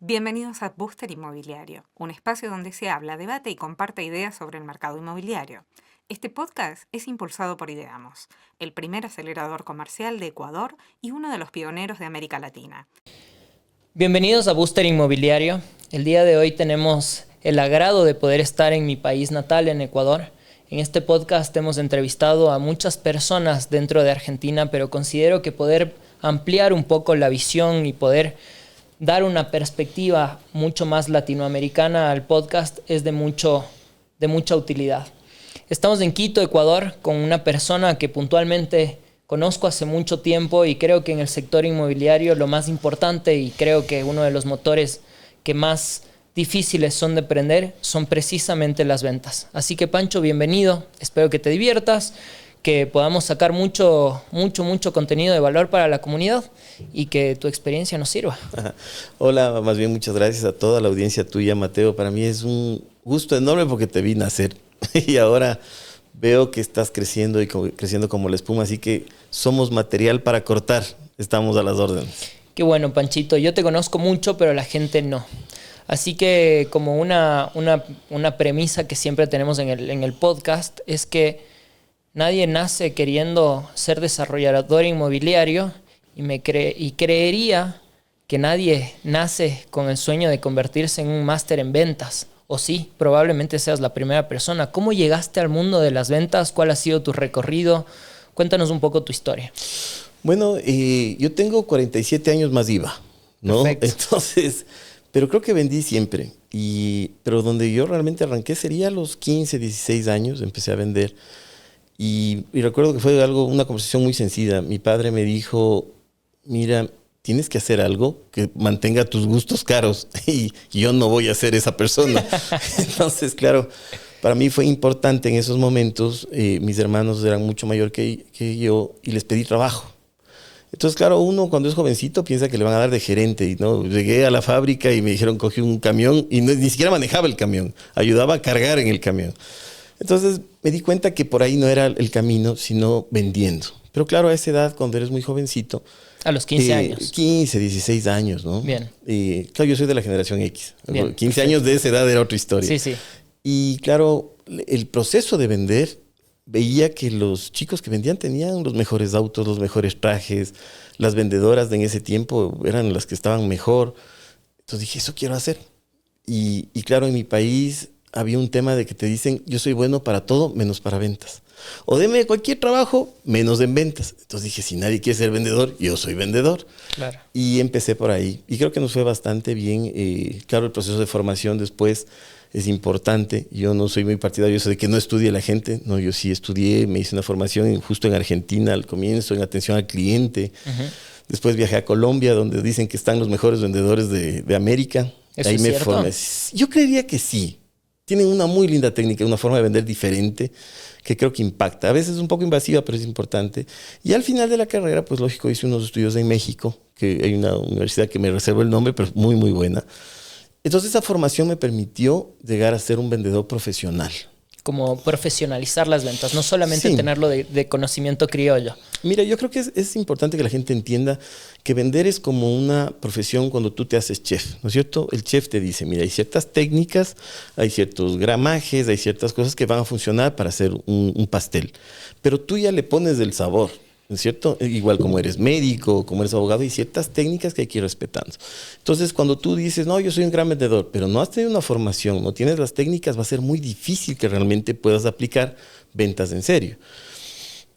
Bienvenidos a Booster Inmobiliario, un espacio donde se habla, debate y comparte ideas sobre el mercado inmobiliario. Este podcast es impulsado por Ideamos, el primer acelerador comercial de Ecuador y uno de los pioneros de América Latina. Bienvenidos a Booster Inmobiliario. El día de hoy tenemos el agrado de poder estar en mi país natal, en Ecuador. En este podcast hemos entrevistado a muchas personas dentro de Argentina, pero considero que poder ampliar un poco la visión y poder dar una perspectiva mucho más latinoamericana al podcast es de mucha utilidad. Estamos en Quito, Ecuador, con una persona que puntualmente conozco hace mucho tiempo y creo que en el sector inmobiliario lo más importante y creo que uno de los motores que más difíciles son de prender son precisamente las ventas. Así que Pancho, bienvenido. Espero que te diviertas, que podamos sacar mucho contenido de valor para la comunidad y que tu experiencia nos sirva. Hola, más bien muchas gracias a toda la audiencia tuya, Mateo. Para mí es un gusto enorme porque te vi nacer y ahora veo que estás creciendo y creciendo como la espuma, así que somos material para cortar. Estamos a las órdenes. Qué bueno, Panchito. Yo te conozco mucho, pero la gente no. Así que como una premisa que siempre tenemos en el podcast es que nadie nace queriendo ser desarrollador inmobiliario y creería que nadie nace con el sueño de convertirse en un máster en ventas. O sí, probablemente seas la primera persona. ¿Cómo llegaste al mundo de las ventas? ¿Cuál ha sido tu recorrido? Cuéntanos un poco tu historia. Bueno, yo tengo 47 años más IVA, ¿no? Perfecto. Entonces, pero creo que vendí siempre. Pero donde yo realmente arranqué sería a los 15, 16 años, empecé a vender. Y recuerdo que fue una conversación muy sencilla. Mi padre me dijo, mira, tienes que hacer algo que mantenga tus gustos caros y yo no voy a ser esa persona. Entonces, claro, para mí fue importante en esos momentos. Mis hermanos eran mucho mayor que yo y les pedí trabajo. Entonces, claro, uno cuando es jovencito piensa que le van a dar de gerente. Y no, llegué a la fábrica y me dijeron, cogí un camión y ni siquiera manejaba el camión, ayudaba a cargar en el camión. Entonces me di cuenta que por ahí no era el camino, sino vendiendo. Pero claro, a esa edad, cuando eres muy jovencito. A los 15 años. 15, 16 años, ¿no? Bien. Claro, yo soy de la generación X. Bien, 15 años de esa edad era otra historia. Sí, sí. Y claro, el proceso de vender, veía que los chicos que vendían tenían los mejores autos, los mejores trajes. Las vendedoras de en ese tiempo eran las que estaban mejor. Entonces dije, eso quiero hacer. Y claro, en mi país había un tema de que te dicen, yo soy bueno para todo menos para ventas. O deme cualquier trabajo menos en ventas. Entonces dije, si nadie quiere ser vendedor, yo soy vendedor. Claro. Y empecé por ahí. Y creo que nos fue bastante bien. Claro, el proceso de formación después es importante. Yo no soy muy partidario de eso de que no estudie la gente. No, yo sí estudié, me hice una formación justo en Argentina al comienzo, en atención al cliente. Uh-huh. Después viajé a Colombia, donde dicen que están los mejores vendedores de América. ¿Eso ahí es me cierto? formé. Yo creería que sí. Tienen una muy linda técnica, una forma de vender diferente que creo que impacta. A veces es un poco invasiva, pero es importante. Y al final de la carrera, pues lógico, hice unos estudios en México, que hay una universidad que me reservo el nombre, pero muy, muy buena. Entonces esa formación me permitió llegar a ser un vendedor profesional. Como profesionalizar las ventas, no solamente Sí. tenerlo de conocimiento criollo. Mira, yo creo que es importante que la gente entienda que vender es como una profesión cuando tú te haces chef, ¿no es cierto? El chef te dice, mira, hay ciertas técnicas, hay ciertos gramajes, hay ciertas cosas que van a funcionar para hacer un pastel, pero tú ya le pones el sabor, ¿no es cierto? Igual como eres médico, como eres abogado, hay ciertas técnicas que hay que ir respetando. Entonces, cuando tú dices, no, yo soy un gran vendedor, pero no has tenido una formación, no tienes las técnicas, va a ser muy difícil que realmente puedas aplicar ventas en serio.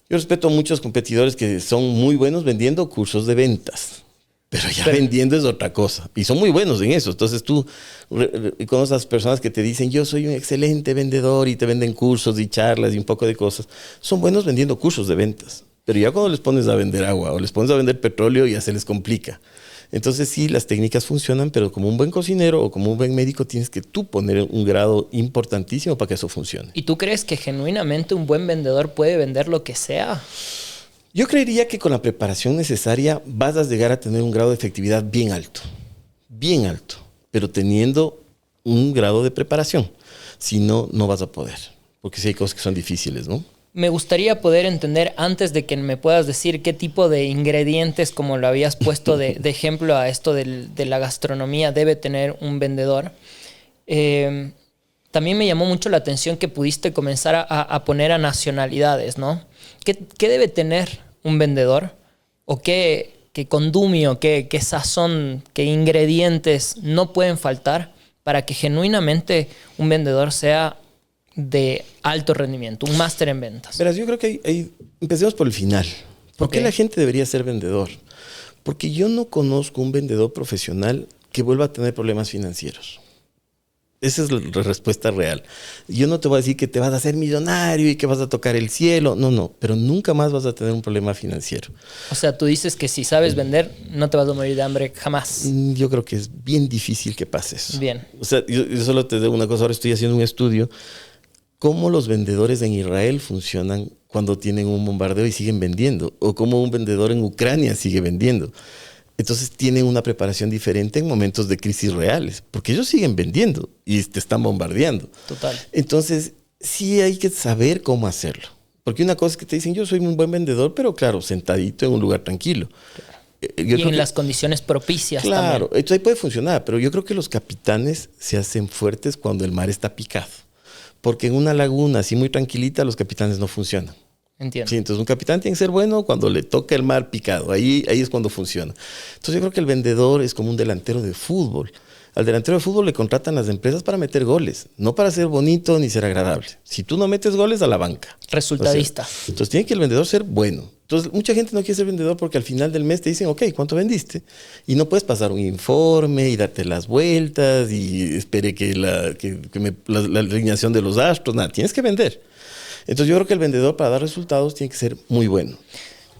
Yo respeto a muchos competidores que son muy buenos vendiendo cursos de ventas, pero vendiendo es otra cosa. Y son muy buenos en eso. Entonces tú conoces a las personas que te dicen, yo soy un excelente vendedor y te venden cursos y charlas y un poco de cosas. Son buenos vendiendo cursos de ventas. Pero ya cuando les pones a vender agua o les pones a vender petróleo, ya se les complica. Entonces sí, las técnicas funcionan, pero como un buen cocinero o como un buen médico tienes que tú poner un grado importantísimo para que eso funcione. ¿Y tú crees que genuinamente un buen vendedor puede vender lo que sea? Yo creería que con la preparación necesaria vas a llegar a tener un grado de efectividad bien alto, pero teniendo un grado de preparación. Si no, no vas a poder, porque sí hay cosas que son difíciles, ¿no? me gustaría poder entender, antes de que me puedas decir qué tipo de ingredientes, como lo habías puesto de ejemplo a esto de la gastronomía, debe tener un vendedor. También me llamó mucho la atención que pudiste comenzar a poner a nacionalidades, ¿no? ¿Qué debe tener un vendedor? ¿O qué condumio, qué sazón, qué ingredientes no pueden faltar para que genuinamente un vendedor sea de alto rendimiento, un máster en ventas? Verás, yo creo que empecemos por el final. ¿Por qué la gente debería ser vendedor? Porque yo no conozco un vendedor profesional que vuelva a tener problemas financieros. Esa es la respuesta real. Yo no te voy a decir que te vas a hacer millonario y que vas a tocar el cielo. No, pero nunca más vas a tener un problema financiero. O sea, tú dices que si sabes vender, no te vas a morir de hambre jamás. Yo creo que es bien difícil que pase eso. Bien. O sea, yo solo te digo una cosa. Ahora estoy haciendo un estudio. ¿Cómo los vendedores en Israel funcionan cuando tienen un bombardeo y siguen vendiendo? O cómo un vendedor en Ucrania sigue vendiendo. Entonces tienen una preparación diferente en momentos de crisis reales, porque ellos siguen vendiendo y te están bombardeando. Total. Entonces sí hay que saber cómo hacerlo. Porque una cosa es que te dicen, yo soy un buen vendedor, pero claro, sentadito en un lugar tranquilo. Y en las condiciones propicias también. Claro, esto ahí puede funcionar, pero yo creo que los capitanes se hacen fuertes cuando el mar está picado. Porque en una laguna así muy tranquilita los capitanes no funcionan. Entiendo. Sí, entonces un capitán tiene que ser bueno cuando le toca el mar picado. Ahí es cuando funciona. Entonces yo creo que el vendedor es como un delantero de fútbol. Al delantero de fútbol le contratan las empresas para meter goles, no para ser bonito ni ser agradable. Si tú no metes goles, a la banca. Resultadista. O sea, entonces tiene que el vendedor ser bueno. Entonces mucha gente no quiere ser vendedor porque al final del mes te dicen, ok, ¿cuánto vendiste? Y no puedes pasar un informe y darte las vueltas y espere que la alineación de los astros, nada, tienes que vender. Entonces yo creo que el vendedor para dar resultados tiene que ser muy bueno.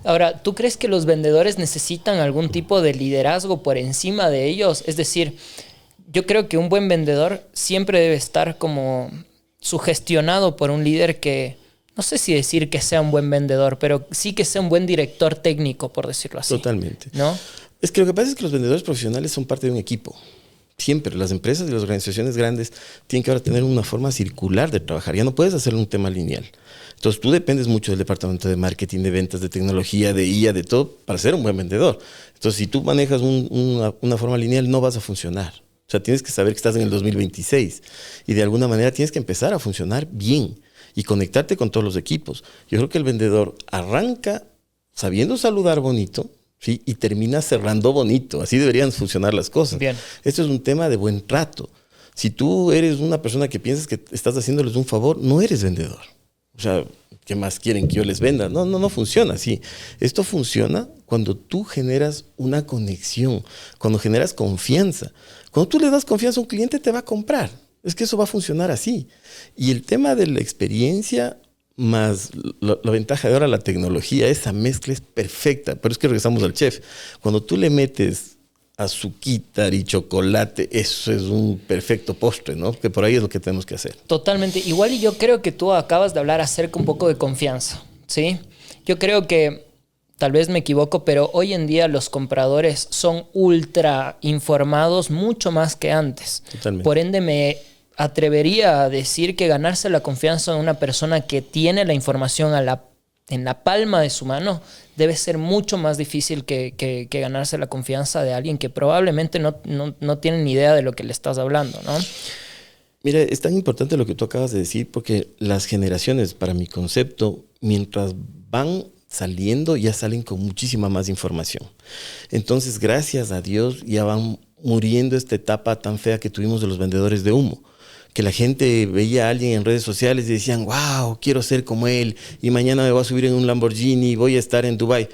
Ahora, ¿tú crees que los vendedores necesitan algún tipo de liderazgo por encima de ellos? Es decir, yo creo que un buen vendedor siempre debe estar como sugestionado por un líder que, no sé si decir que sea un buen vendedor, pero sí que sea un buen director técnico, por decirlo así. Totalmente. ¿No? Es que lo que pasa es que los vendedores profesionales son parte de un equipo. Siempre, las empresas y las organizaciones grandes tienen que ahora tener una forma circular de trabajar. Ya no puedes hacer un tema lineal. Entonces tú dependes mucho del departamento de marketing, de ventas, de tecnología, de IA, de todo, para ser un buen vendedor. Entonces si tú manejas una forma lineal, no vas a funcionar. O sea, tienes que saber que estás en el 2026 y de alguna manera tienes que empezar a funcionar bien y conectarte con todos los equipos. Yo creo que el vendedor arranca sabiendo saludar bonito, ¿sí? Y termina cerrando bonito. Así deberían funcionar las cosas. Bien. Esto es un tema de buen trato. Si tú eres una persona que piensas que estás haciéndoles un favor, no eres vendedor. O sea, ¿qué más quieren que yo les venda? No funciona así. Esto funciona cuando tú generas una conexión, cuando generas confianza. Cuando tú le das confianza a un cliente, te va a comprar. Es que eso va a funcionar así. Y el tema de la experiencia más la ventaja de ahora, la tecnología, esa mezcla es perfecta. Pero es que regresamos al chef. Cuando tú le metes azuquitar y chocolate, eso es un perfecto postre, ¿no? Que por ahí es lo que tenemos que hacer. Totalmente. Igual y yo creo que tú acabas de hablar acerca un poco de confianza, ¿sí? Yo creo que, tal vez me equivoco, pero hoy en día los compradores son ultra informados mucho más que antes. Totalmente. Por ende, me atrevería a decir que ganarse la confianza de una persona que tiene la información en la palma de su mano debe ser mucho más difícil que ganarse la confianza de alguien que probablemente no tiene ni idea de lo que le estás hablando, ¿no? Mira, es tan importante lo que tú acabas de decir porque las generaciones, para mi concepto, mientras van saliendo, ya salen con muchísima más información. Entonces, gracias a Dios, ya van muriendo esta etapa tan fea que tuvimos de los vendedores de humo. Que la gente veía a alguien en redes sociales y decían, wow, quiero ser como él, y mañana me voy a subir en un Lamborghini y voy a estar en Dubái.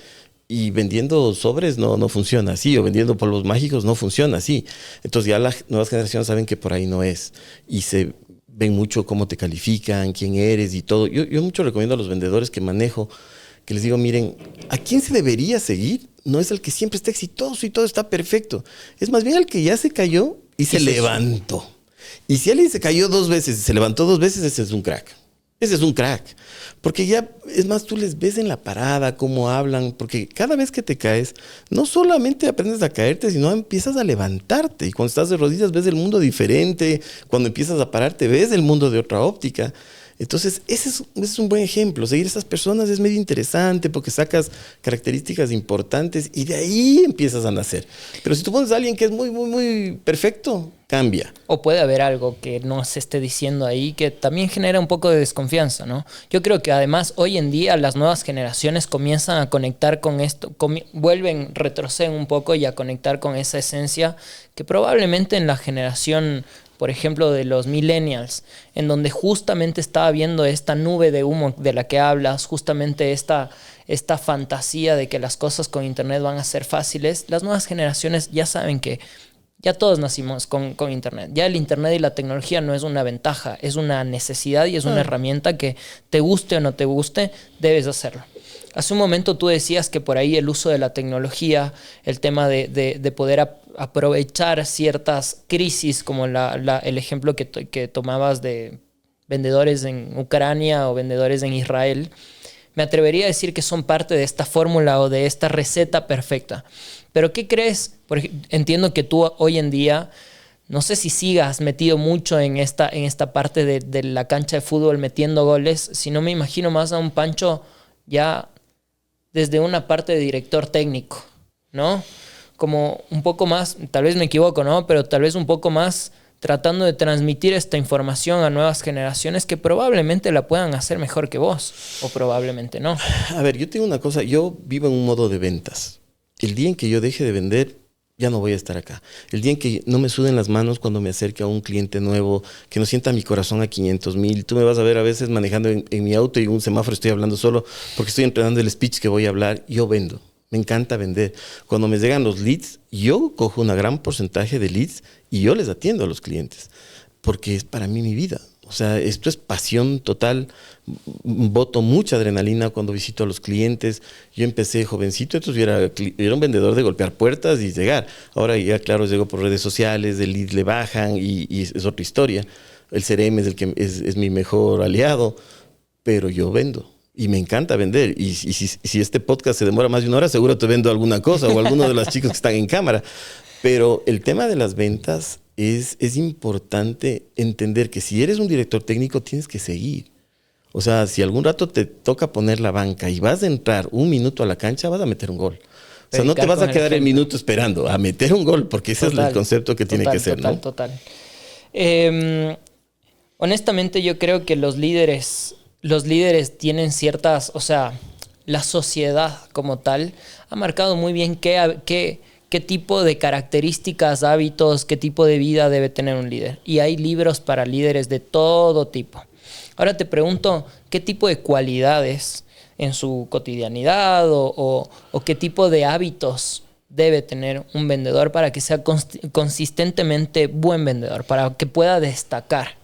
Y vendiendo sobres no funciona así, o vendiendo polvos mágicos no funciona así. Entonces ya las nuevas generaciones saben que por ahí no es. Y se ven mucho cómo te califican, quién eres y todo. Yo mucho recomiendo a los vendedores que manejo, que les digo, miren, ¿a quién se debería seguir? No es el que siempre está exitoso y todo está perfecto. Es más bien el que ya se cayó y se levantó. Y si alguien se cayó 2 veces y se levantó 2 veces, ese es un crack. Ese es un crack. Porque ya, es más, tú les ves en la parada, cómo hablan, porque cada vez que te caes, no solamente aprendes a caerte, sino empiezas a levantarte. Y cuando estás de rodillas ves el mundo diferente. Cuando empiezas a pararte, ves el mundo de otra óptica. Entonces, ese es un buen ejemplo. Seguir a esas personas es medio interesante porque sacas características importantes y de ahí empiezas a nacer. Pero si tú pones a alguien que es muy, muy, muy perfecto, cambia. O puede haber algo que no se esté diciendo ahí que también genera un poco de desconfianza, ¿no? Yo creo que además hoy en día las nuevas generaciones comienzan a conectar con esto, retroceden un poco y a conectar con esa esencia que probablemente en la generación, por ejemplo, de los millennials, en donde justamente estaba viendo esta nube de humo de la que hablas, justamente esta fantasía de que las cosas con internet van a ser fáciles, las nuevas generaciones ya saben que ya todos nacimos con internet. Ya el internet y la tecnología no es una ventaja, es una necesidad y es una herramienta que te guste o no te guste, debes hacerlo. Hace un momento tú decías que por ahí el uso de la tecnología, el tema de poder aprovechar ciertas crisis, como el ejemplo que tomabas de vendedores en Ucrania o vendedores en Israel, me atrevería a decir que son parte de esta fórmula o de esta receta perfecta. Pero ¿qué crees? Entiendo que tú hoy en día, no sé si sigas metido mucho en esta parte de la cancha de fútbol metiendo goles, sino me imagino más a un Pancho ya desde una parte de director técnico, ¿no? Como un poco más, tal vez me equivoco, ¿no? Pero tal vez un poco más tratando de transmitir esta información a nuevas generaciones que probablemente la puedan hacer mejor que vos, o probablemente no. A ver, yo tengo una cosa, yo vivo en un modo de ventas. El día en que yo deje de vender, ya no voy a estar acá. El día en que no me suden las manos cuando me acerque a un cliente nuevo, que no sienta mi corazón a 500,000. Tú me vas a ver a veces manejando en mi auto y en un semáforo estoy hablando solo porque estoy entrenando el speech que voy a hablar. Yo vendo. Me encanta vender. Cuando me llegan los leads, yo cojo un gran porcentaje de leads y yo les atiendo a los clientes porque es para mí mi vida. O sea, esto es pasión total. Boto mucha adrenalina cuando visito a los clientes. Yo empecé jovencito, entonces yo era un vendedor de golpear puertas y llegar. Ahora ya, claro, llego por redes sociales, el lead le bajan y es otra historia. El CRM es mi mejor aliado, pero yo vendo. Y me encanta vender. Y si este podcast se demora más de 1 hora, seguro te vendo alguna cosa o alguno de los chicos que están en cámara. Pero el tema de las ventas es importante entender que si eres un director técnico tienes que seguir. O sea, si algún rato te toca poner la banca y vas a entrar 1 minuto a la cancha, vas a meter un gol. O sea, no te vas a quedar el minuto esperando a meter un gol, porque ese es el concepto que tiene que ser, ¿no? Total. Honestamente, yo creo que los líderes tienen ciertas, o sea, la sociedad como tal ha marcado muy bien qué tipo de características, hábitos, qué tipo de vida debe tener un líder. Y hay libros para líderes de todo tipo. Ahora te pregunto, ¿qué tipo de cualidades en su cotidianidad o qué tipo de hábitos debe tener un vendedor para que sea consistentemente buen vendedor, para que pueda destacar?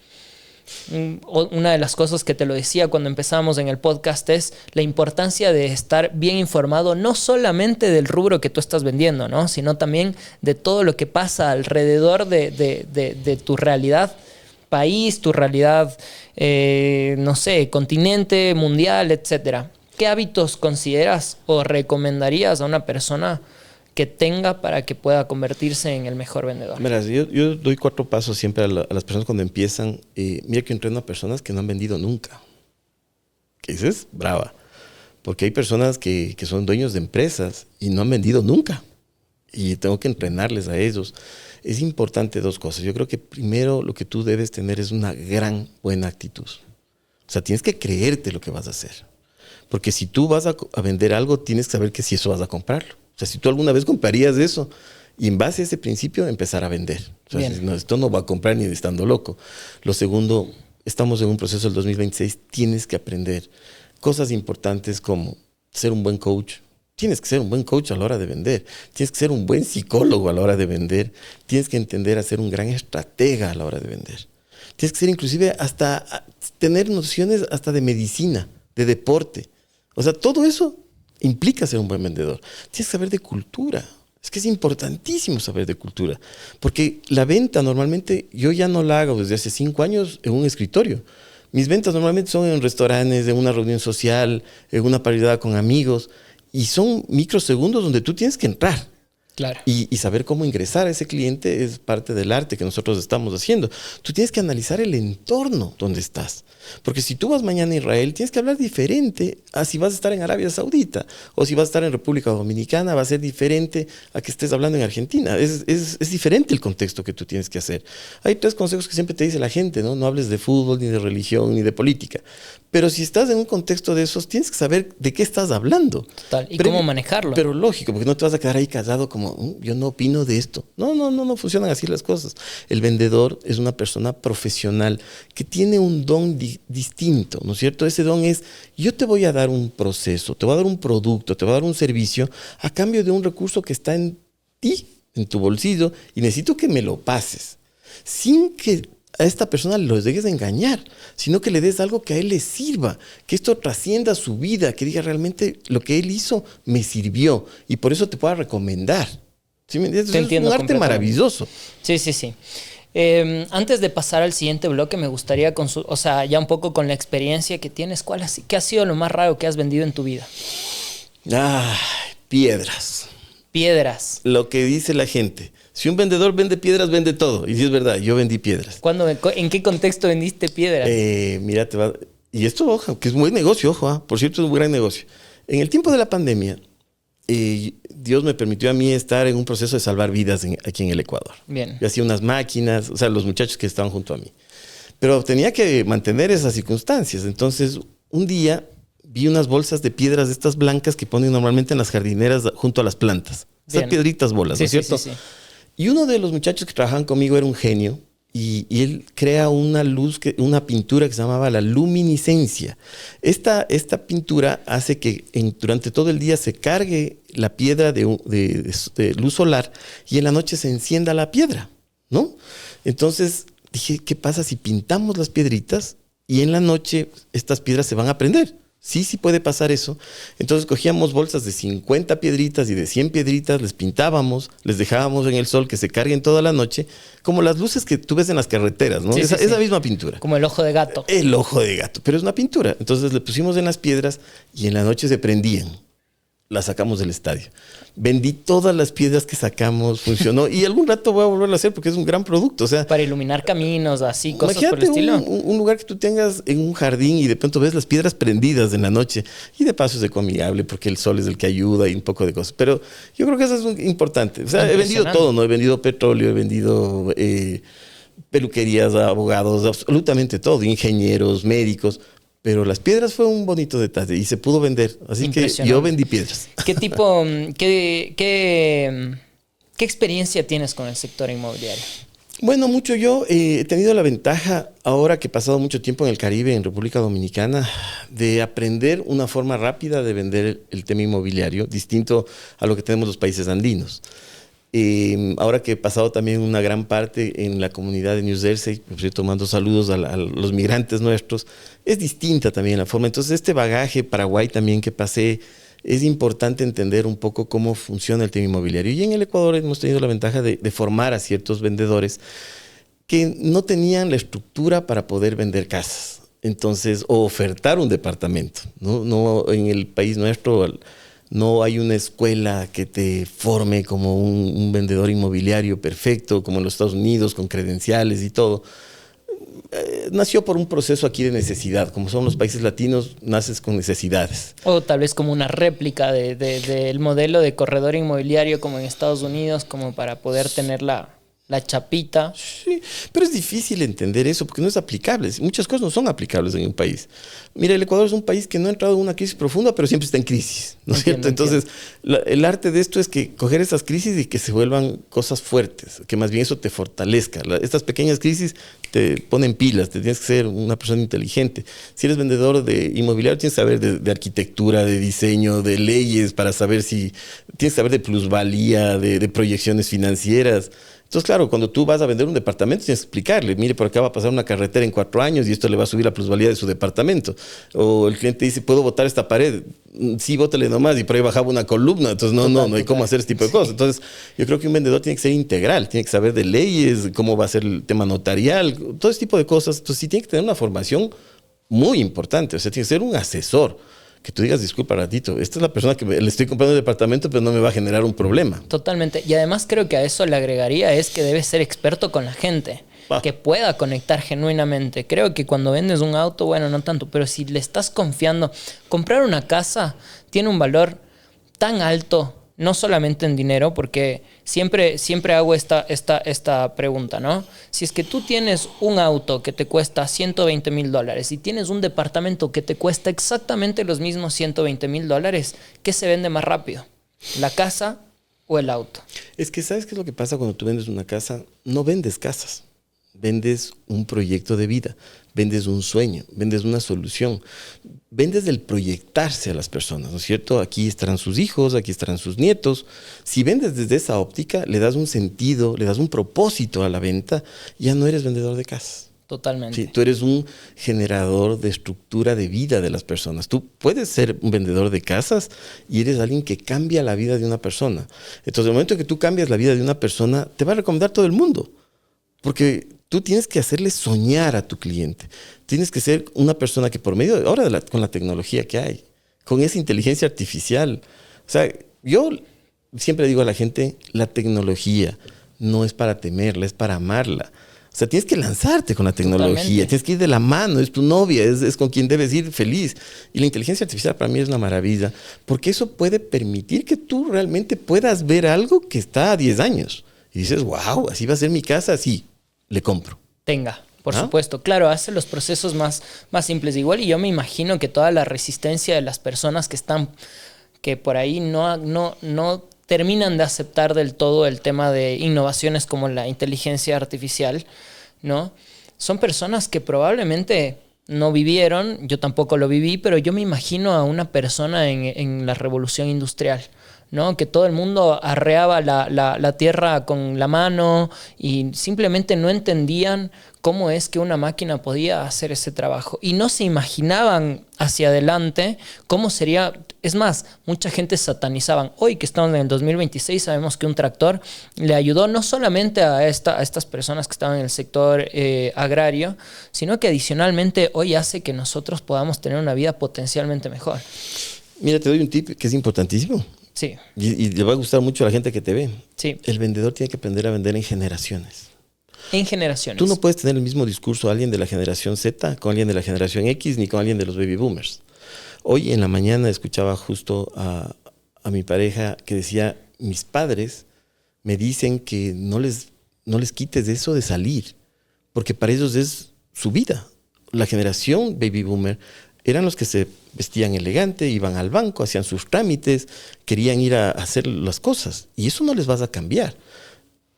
Una de las cosas que te lo decía cuando empezamos en el podcast es la importancia de estar bien informado, no solamente del rubro que tú estás vendiendo, ¿no? Sino también de todo lo que pasa alrededor de tu realidad país, tu realidad, no sé, continente, mundial, etcétera. ¿Qué hábitos consideras o recomendarías a una persona que tenga para que pueda convertirse en el mejor vendedor? Mira, yo doy 4 pasos siempre a las personas cuando empiezan. Mira que entreno a personas que no han vendido nunca. Que esa es brava. Porque hay personas que son dueños de empresas y no han vendido nunca. Y tengo que entrenarles a ellos. Es importante 2 cosas. Yo creo que primero lo que tú debes tener es una gran buena actitud. O sea, tienes que creerte lo que vas a hacer. Porque si tú vas a vender algo, tienes que saber que si eso vas a comprarlo. O sea, si tú alguna vez comprarías eso y en base a ese principio empezar a vender. O sea, no, esto no va a comprar ni estando loco. Lo segundo, estamos en un proceso del 2026, tienes que aprender cosas importantes como ser un buen coach. Tienes que ser un buen coach a la hora de vender. Tienes que ser un buen psicólogo a la hora de vender. Tienes que entender a ser un gran estratega a la hora de vender. Tienes que ser inclusive hasta tener nociones hasta de medicina, de deporte. O sea, todo eso implica ser un buen vendedor. Tienes que saber de cultura. Es que es importantísimo saber de cultura. Porque la venta normalmente yo ya no la hago desde hace 5 años en un escritorio. Mis ventas normalmente son en restaurantes, en una reunión social, en una parrillada con amigos. Y son microsegundos donde tú tienes que entrar. Claro. Y saber cómo ingresar a ese cliente es parte del arte que nosotros estamos haciendo. Tú tienes que analizar el entorno donde estás. Porque si tú vas mañana a Israel, tienes que hablar diferente a si vas a estar en Arabia Saudita. O si vas a estar en República Dominicana, va a ser diferente a que estés hablando en Argentina. Es diferente el contexto que tú tienes que hacer. Hay 3 consejos que siempre te dice la gente, ¿no? No hables de fútbol, ni de religión, ni de política. Pero si estás en un contexto de esos, tienes que saber de qué estás hablando. Total. Y cómo manejarlo. Pero lógico, porque no te vas a quedar ahí callado como, yo no opino de esto. No funcionan así las cosas. El vendedor es una persona profesional que tiene un don distinto, ¿no es cierto? Ese don es, yo te voy a dar un proceso, te voy a dar un producto, te voy a dar un servicio a cambio de un recurso que está en ti, en tu bolsillo, y necesito que me lo pases. Sin que a esta persona lo dejes de engañar, sino que le des algo que a él le sirva, que esto trascienda su vida, que diga realmente lo que él hizo me sirvió y por eso te pueda recomendar. ¿Sí me entiendes? Es un arte maravilloso. Sí. Antes de pasar al siguiente bloque, me gustaría, ya un poco con la experiencia que tienes, ¿qué ha sido lo más raro que has vendido en tu vida? Piedras. Piedras. Lo que dice la gente. Si un vendedor vende piedras, vende todo. Y sí es verdad, yo vendí piedras. ¿En qué contexto vendiste piedras? Mira, y esto, ojo, que es un buen negocio, ojo, por cierto, es un gran negocio. En el tiempo de la pandemia, Dios me permitió a mí estar en un proceso de salvar vidas aquí en el Ecuador. Bien. Yo hacía unas máquinas, o sea, los muchachos que estaban junto a mí. Pero tenía que mantener esas circunstancias. Entonces, un día vi unas bolsas de piedras de estas blancas que ponen normalmente en las jardineras junto a las plantas. Esas piedritas bolas, ¿no es cierto? Sí. Y uno de los muchachos que trabajaban conmigo era un genio y él crea una una pintura que se llamaba la luminiscencia. Esta pintura hace que durante todo el día se cargue la piedra de luz solar y en la noche se encienda la piedra, ¿no? Entonces dije, ¿qué pasa si pintamos las piedritas y en la noche estas piedras se van a prender? Sí puede pasar eso. Entonces cogíamos bolsas de 50 piedritas y de 100 piedritas, les pintábamos, les dejábamos en el sol que se carguen toda la noche, como las luces que tú ves en las carreteras, ¿no? Esa misma pintura. Como el ojo de gato. El ojo de gato, pero es una pintura. Entonces le pusimos en las piedras y en la noche se prendían. Las sacamos del estadio. Vendí todas las piedras que sacamos, funcionó. Y algún rato voy a volverlo a hacer porque es un gran producto. O sea, para iluminar caminos, así, cosas por el estilo. Un lugar que tú tengas en un jardín y de pronto ves las piedras prendidas en la noche. Y de paso es ecoamiable porque el sol es el que ayuda y un poco de cosas. Pero yo creo que eso es importante. O sea, he vendido todo, ¿no? He vendido petróleo, he vendido peluquerías, abogados, absolutamente todo. Ingenieros, médicos. Pero las piedras fue un bonito detalle y se pudo vender. Así que yo vendí piedras. ¿Qué experiencia tienes con el sector inmobiliario? Bueno, mucho yo he tenido la ventaja, ahora que he pasado mucho tiempo en el Caribe, en República Dominicana, de aprender una forma rápida de vender el tema inmobiliario, distinto a lo que tenemos los países andinos. Ahora que he pasado también una gran parte en la comunidad de New Jersey, estoy tomando saludos a los migrantes nuestros, es distinta también la forma. Entonces este bagaje Paraguay también que pasé, es importante entender un poco cómo funciona el tema inmobiliario. Y en el Ecuador hemos tenido la ventaja de formar a ciertos vendedores que no tenían la estructura para poder vender casas, entonces, o ofertar un departamento. No en el país nuestro no hay una escuela que te forme como un vendedor inmobiliario perfecto, como en los Estados Unidos, con credenciales y todo. Nació por un proceso aquí de necesidad. Como son los países latinos, naces con necesidades. O tal vez como una réplica del modelo de corredor inmobiliario como en Estados Unidos, como para poder tener la chapita. Sí, pero es difícil entender eso porque no es aplicable. Muchas cosas no son aplicables en un país. Mira, el Ecuador es un país que no ha entrado en una crisis profunda, pero siempre está en crisis, ¿no es cierto? Entonces, el arte de esto es que coger esas crisis y que se vuelvan cosas fuertes, que más bien eso te fortalezca. Estas pequeñas crisis te ponen pilas, te tienes que ser una persona inteligente. Si eres vendedor de inmobiliario, tienes que saber de arquitectura, de diseño, de leyes, para saber si tienes que saber de plusvalía, de proyecciones financieras. Entonces, claro, cuando tú vas a vender un departamento, tienes que explicarle, mire, por acá va a pasar una carretera en 4 años y esto le va a subir la plusvalía de su departamento. O el cliente dice, ¿puedo botar esta pared? Sí, bótale nomás, y por ahí bajaba una columna. Entonces, no hay cómo hacer este tipo de cosas. Entonces, yo creo que un vendedor tiene que ser integral, tiene que saber de leyes, cómo va a ser el tema notarial, todo ese tipo de cosas. Entonces, sí tiene que tener una formación muy importante, o sea, tiene que ser un asesor Que tú digas, disculpa, ratito, esta es la persona que le estoy comprando el departamento, pero no me va a generar un problema. Totalmente. Y además creo que a eso le agregaría es que debes ser experto con la gente, que pueda conectar genuinamente. Creo que cuando vendes un auto, bueno, no tanto, pero si le estás confiando, comprar una casa tiene un valor tan alto, no solamente en dinero, porque siempre hago esta pregunta, ¿no? Si es que tú tienes un auto que te cuesta $120,000 y tienes un departamento que te cuesta exactamente los mismos $120,000, ¿qué se vende más rápido? ¿La casa o el auto? Es que ¿sabes qué es lo que pasa cuando tú vendes una casa? No vendes casas, vendes un proyecto de vida, vendes un sueño, vendes una solución, vendes el proyectarse a las personas, ¿no es cierto? Aquí estarán sus hijos, aquí estarán sus nietos. Si vendes desde esa óptica, le das un sentido, le das un propósito a la venta, ya no eres vendedor de casas. Totalmente. Sí, tú eres un generador de estructura de vida de las personas. Tú puedes ser un vendedor de casas y eres alguien que cambia la vida de una persona. Entonces, el momento que tú cambias la vida de una persona, te va a recomendar todo el mundo. Porque tú tienes que hacerle soñar a tu cliente. Tienes que ser una persona que por medio de ahora con la tecnología que hay, con esa inteligencia artificial. O sea, yo siempre digo a la gente, la tecnología no es para temerla, es para amarla. O sea, tienes que lanzarte con la tecnología, totalmente. Tienes que ir de la mano, es tu novia, es con quien debes ir feliz. Y la inteligencia artificial para mí es una maravilla, porque eso puede permitir que tú realmente puedas ver algo que está a 10 años. Y dices, wow, así va a ser mi casa, sí, le compro. Tenga, por supuesto. Claro, hace los procesos más simples. Igual, y yo me imagino que toda la resistencia de las personas que por ahí no terminan de aceptar del todo el tema de innovaciones como la inteligencia artificial, ¿no? Son personas que probablemente no vivieron, yo tampoco lo viví, pero yo me imagino a una persona en la revolución industrial, ¿no? Que todo el mundo arreaba la tierra con la mano y simplemente no entendían cómo es que una máquina podía hacer ese trabajo. Y no se imaginaban hacia adelante cómo sería. Es más, mucha gente satanizaban. Hoy que estamos en el 2026, sabemos que un tractor le ayudó no solamente a estas personas que estaban en el sector agrario, sino que adicionalmente hoy hace que nosotros podamos tener una vida potencialmente mejor. Mira, te doy un tip que es importantísimo. Sí. Y le va a gustar mucho a la gente que te ve. Sí. El vendedor tiene que aprender a vender en generaciones. En generaciones. Tú no puedes tener el mismo discurso a alguien de la generación Z, con alguien de la generación X, ni con alguien de los baby boomers. Hoy en la mañana escuchaba justo a mi pareja que decía, mis padres me dicen que no les quites eso de salir, porque para ellos es su vida. La generación baby boomer eran los que se vestían elegante, iban al banco, hacían sus trámites, querían ir a hacer las cosas. Y eso no les vas a cambiar.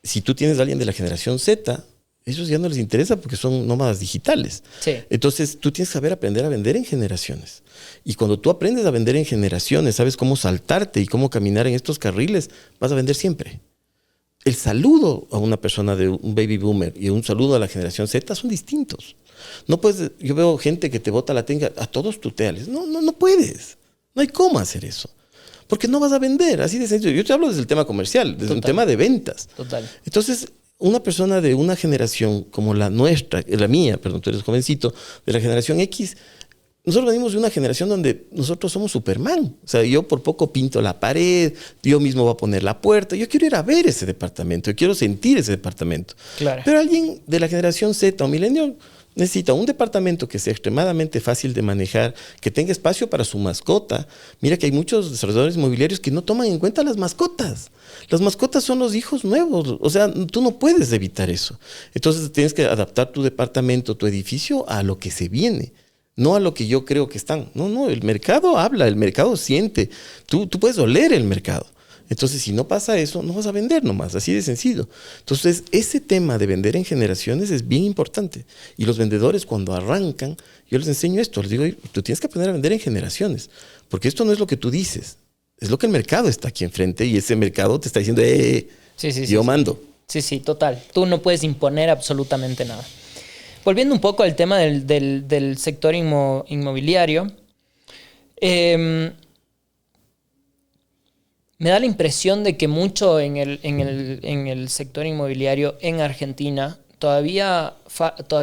Si tú tienes a alguien de la generación Z, ellos ya no les interesa porque son nómadas digitales. Sí. Entonces, tú tienes que saber aprender a vender en generaciones. Y cuando tú aprendes a vender en generaciones, sabes cómo saltarte y cómo caminar en estos carriles, vas a vender siempre. El saludo a una persona de un baby boomer y un saludo a la generación Z son distintos. No puedes, yo veo gente que te bota la tenga, a todos tuteales. No puedes. No hay cómo hacer eso. Porque no vas a vender, así de sencillo. Yo te hablo desde el tema comercial, desde un tema de ventas. Total. Entonces, una persona de una generación como la nuestra, la mía, perdón, tú eres jovencito, de la generación X, nosotros venimos de una generación donde nosotros somos Superman. O sea, yo por poco pinto la pared, yo mismo voy a poner la puerta. Yo quiero ir a ver ese departamento, yo quiero sentir ese departamento. Claro. Pero alguien de la generación Z o millennial necesita un departamento que sea extremadamente fácil de manejar, que tenga espacio para su mascota. Mira que hay muchos desarrolladores inmobiliarios que no toman en cuenta las mascotas. Las mascotas son los hijos nuevos. O sea, tú no puedes evitar eso. Entonces tienes que adaptar tu departamento, tu edificio a lo que se viene. No a lo que yo creo que están. No, el mercado habla, el mercado siente. Tú puedes oler el mercado. Entonces, si no pasa eso, no vas a vender nomás, así de sencillo. Entonces, ese tema de vender en generaciones es bien importante. Y los vendedores, cuando arrancan, yo les enseño esto. Les digo, tú tienes que aprender a vender en generaciones. Porque esto no es lo que tú dices. Es lo que el mercado está aquí enfrente y ese mercado te está diciendo, yo mando. Sí, total. Tú no puedes imponer absolutamente nada. Volviendo un poco al tema del sector inmobiliario, me da la impresión de que mucho en el sector inmobiliario en Argentina todavía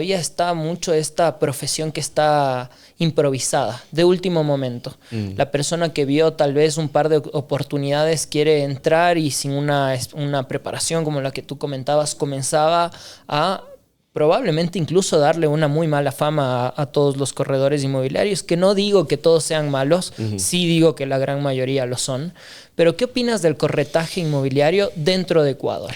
está mucho esta profesión que está improvisada, de último momento. La persona que vio tal vez un par de oportunidades quiere entrar y sin una preparación como la que tú comentabas, comenzaba a probablemente incluso darle una muy mala fama a todos los corredores inmobiliarios, que no digo que todos sean malos, sí digo que la gran mayoría lo son. Pero ¿qué opinas del corretaje inmobiliario dentro de Ecuador?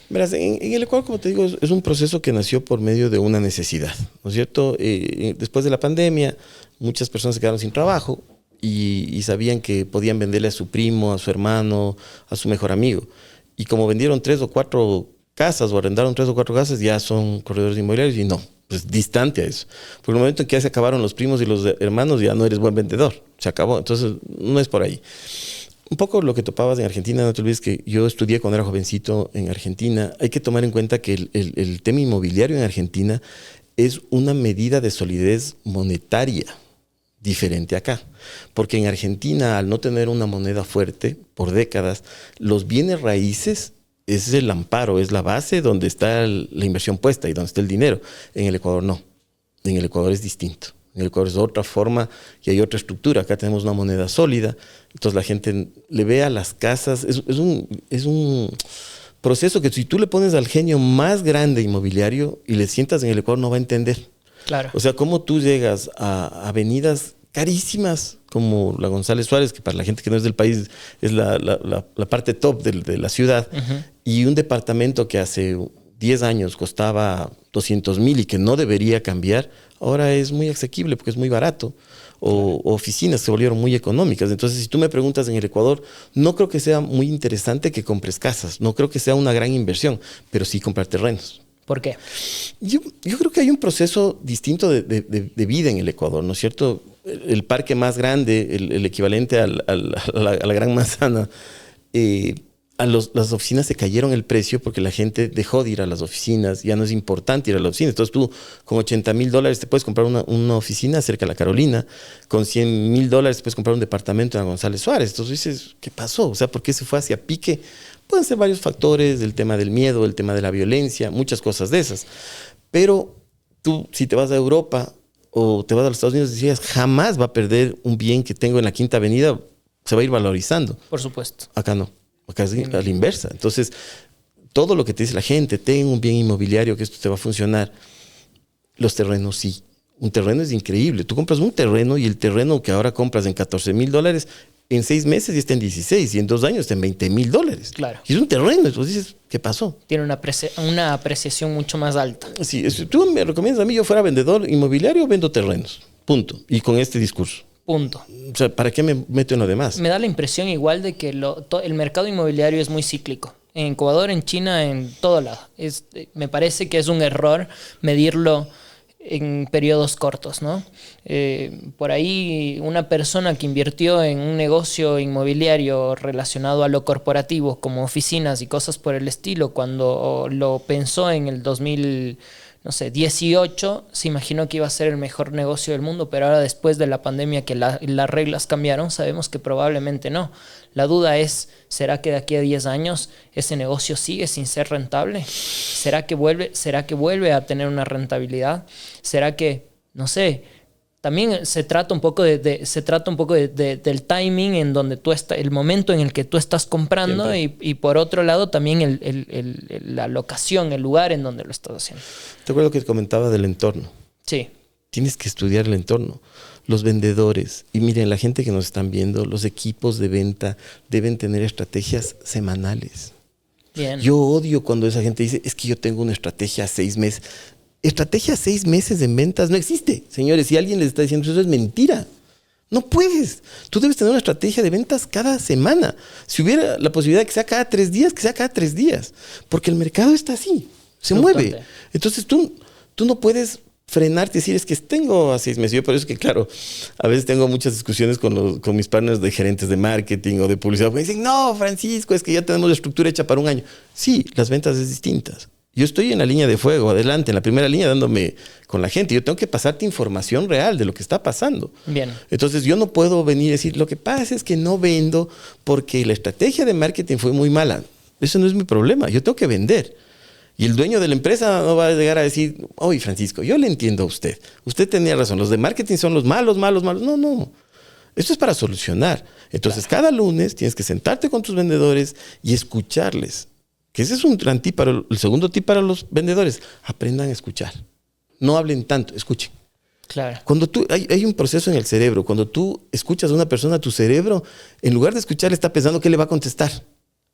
Verás, en el Ecuador, como te digo, es un proceso que nació por medio de una necesidad, ¿no es cierto? Después de la pandemia, muchas personas se quedaron sin trabajo y sabían que podían venderle a su primo, a su hermano, a su mejor amigo. Y como vendieron 3 o 4 casas o arrendaron 3 o 4 casas, ya son corredores inmobiliarios y no, pues distante a eso. Porque el momento en que ya se acabaron los primos y los hermanos, ya no eres buen vendedor, se acabó. Entonces, no es por ahí. Un poco lo que topabas en Argentina, no te olvides que yo estudié cuando era jovencito en Argentina. Hay que tomar en cuenta que el tema inmobiliario en Argentina es una medida de solidez monetaria diferente acá. Porque en Argentina, al no tener una moneda fuerte por décadas, los bienes raíces es el amparo, es la base donde está la inversión puesta y donde está el dinero. En el Ecuador no. En el Ecuador es distinto. En el Ecuador es otra forma y hay otra estructura. Acá tenemos una moneda sólida. Entonces la gente le ve a las casas. Es un proceso que si tú le pones al genio más grande inmobiliario y le sientas en el Ecuador no va a entender. Claro. O sea, cómo tú llegas a avenidas carísimas como la González Suárez, que para la gente que no es del país es la parte top de la ciudad, y un departamento que hace 10 años costaba 200,000 y que no debería cambiar, ahora es muy asequible porque es muy barato. O oficinas se volvieron muy económicas. Entonces, si tú me preguntas en el Ecuador, no creo que sea muy interesante que compres casas, no creo que sea una gran inversión, pero sí comprar terrenos. ¿Por qué? Yo creo que hay un proceso distinto de vida en el Ecuador, ¿no es cierto? El parque más grande, el equivalente a la Gran Manzana, las oficinas se cayeron el precio porque la gente dejó de ir a las oficinas, ya no es importante ir a las oficinas. Entonces tú con $80,000 te puedes comprar una oficina cerca de la Carolina, con $100,000 te puedes comprar un departamento en la González Suárez. Entonces dices, ¿qué pasó? O sea, ¿por qué se fue hacia pique? Pueden ser varios factores, el tema del miedo, el tema de la violencia, muchas cosas de esas. Pero tú, si te vas a Europa o te vas a los Estados Unidos, decías, jamás va a perder un bien que tengo en la Quinta Avenida, se va a ir valorizando. Por supuesto. Acá no. Acá es a la inversa. Entonces, todo lo que te dice la gente, ten un bien inmobiliario que esto te va a funcionar. Los terrenos sí. Un terreno es increíble. Tú compras un terreno y el terreno que ahora compras en $14,000, en 6 meses ya está en 16 y en 2 años está en $20,000. Claro. Y es un terreno. Entonces dices, ¿qué pasó? Tiene una apreciación mucho más alta. Sí, si tú me recomiendas a mí, yo fuera vendedor inmobiliario, vendo terrenos. Punto. Y con este discurso. Punto. O sea, ¿para qué me meto en lo demás? Me da la impresión igual de que el mercado inmobiliario es muy cíclico. En Ecuador, en China, en todo lado. Me parece que es un error medirlo en periodos cortos, ¿no? Por ahí una persona que invirtió en un negocio inmobiliario relacionado a lo corporativo, como oficinas y cosas por el estilo, cuando lo pensó en el 2018, se imaginó que iba a ser el mejor negocio del mundo, pero ahora después de la pandemia que las reglas cambiaron, sabemos que probablemente no. La duda es, ¿será que de aquí a 10 años ese negocio sigue sin ser rentable? ¿Será que vuelve a tener una rentabilidad? ¿Será que, no sé, también se trata un poco del timing en donde tú estás, el momento en el que tú estás comprando y por otro lado también la locación, el lugar en donde lo estás haciendo? Te acuerdo que te comentaba del entorno. Sí. Tienes que estudiar el entorno. Los vendedores, y miren, la gente que nos están viendo, los equipos de venta deben tener estrategias semanales. Bien. Yo odio cuando esa gente dice, es que yo tengo una estrategia a 6 meses. Estrategia a 6 meses en ventas no existe. Señores, si alguien les está diciendo eso es mentira. No puedes. Tú debes tener una estrategia de ventas cada semana. Si hubiera la posibilidad de que sea cada 3 días, que sea cada 3 días. Porque el mercado está así, se mueve. Entonces tú no puedes frenarte y decir, es que tengo a 6 meses. Yo por eso que, claro, a veces tengo muchas discusiones con mis partners de gerentes de marketing o de publicidad. Me dicen, no, Francisco, es que ya tenemos la estructura hecha para un año. Sí, las ventas es distintas. Yo estoy en la línea de fuego, adelante, en la primera línea dándome con la gente. Yo tengo que pasarte información real de lo que está pasando. Bien. Entonces yo no puedo venir y decir, lo que pasa es que no vendo porque la estrategia de marketing fue muy mala. Eso no es mi problema. Yo tengo que vender. Y el dueño de la empresa no va a llegar a decir, oye, Francisco, yo le entiendo a usted. Usted tenía razón, los de marketing son los malos, malos, malos. No, no. Esto es para solucionar. Entonces, cada lunes tienes que sentarte con tus vendedores y escucharles. Que ese es un gran tip el segundo tip para los vendedores. Aprendan a escuchar. No hablen tanto, escuchen. Claro. Cuando hay un proceso en el cerebro. Cuando tú escuchas a una persona, tu cerebro, en lugar de escuchar, está pensando qué le va a contestar.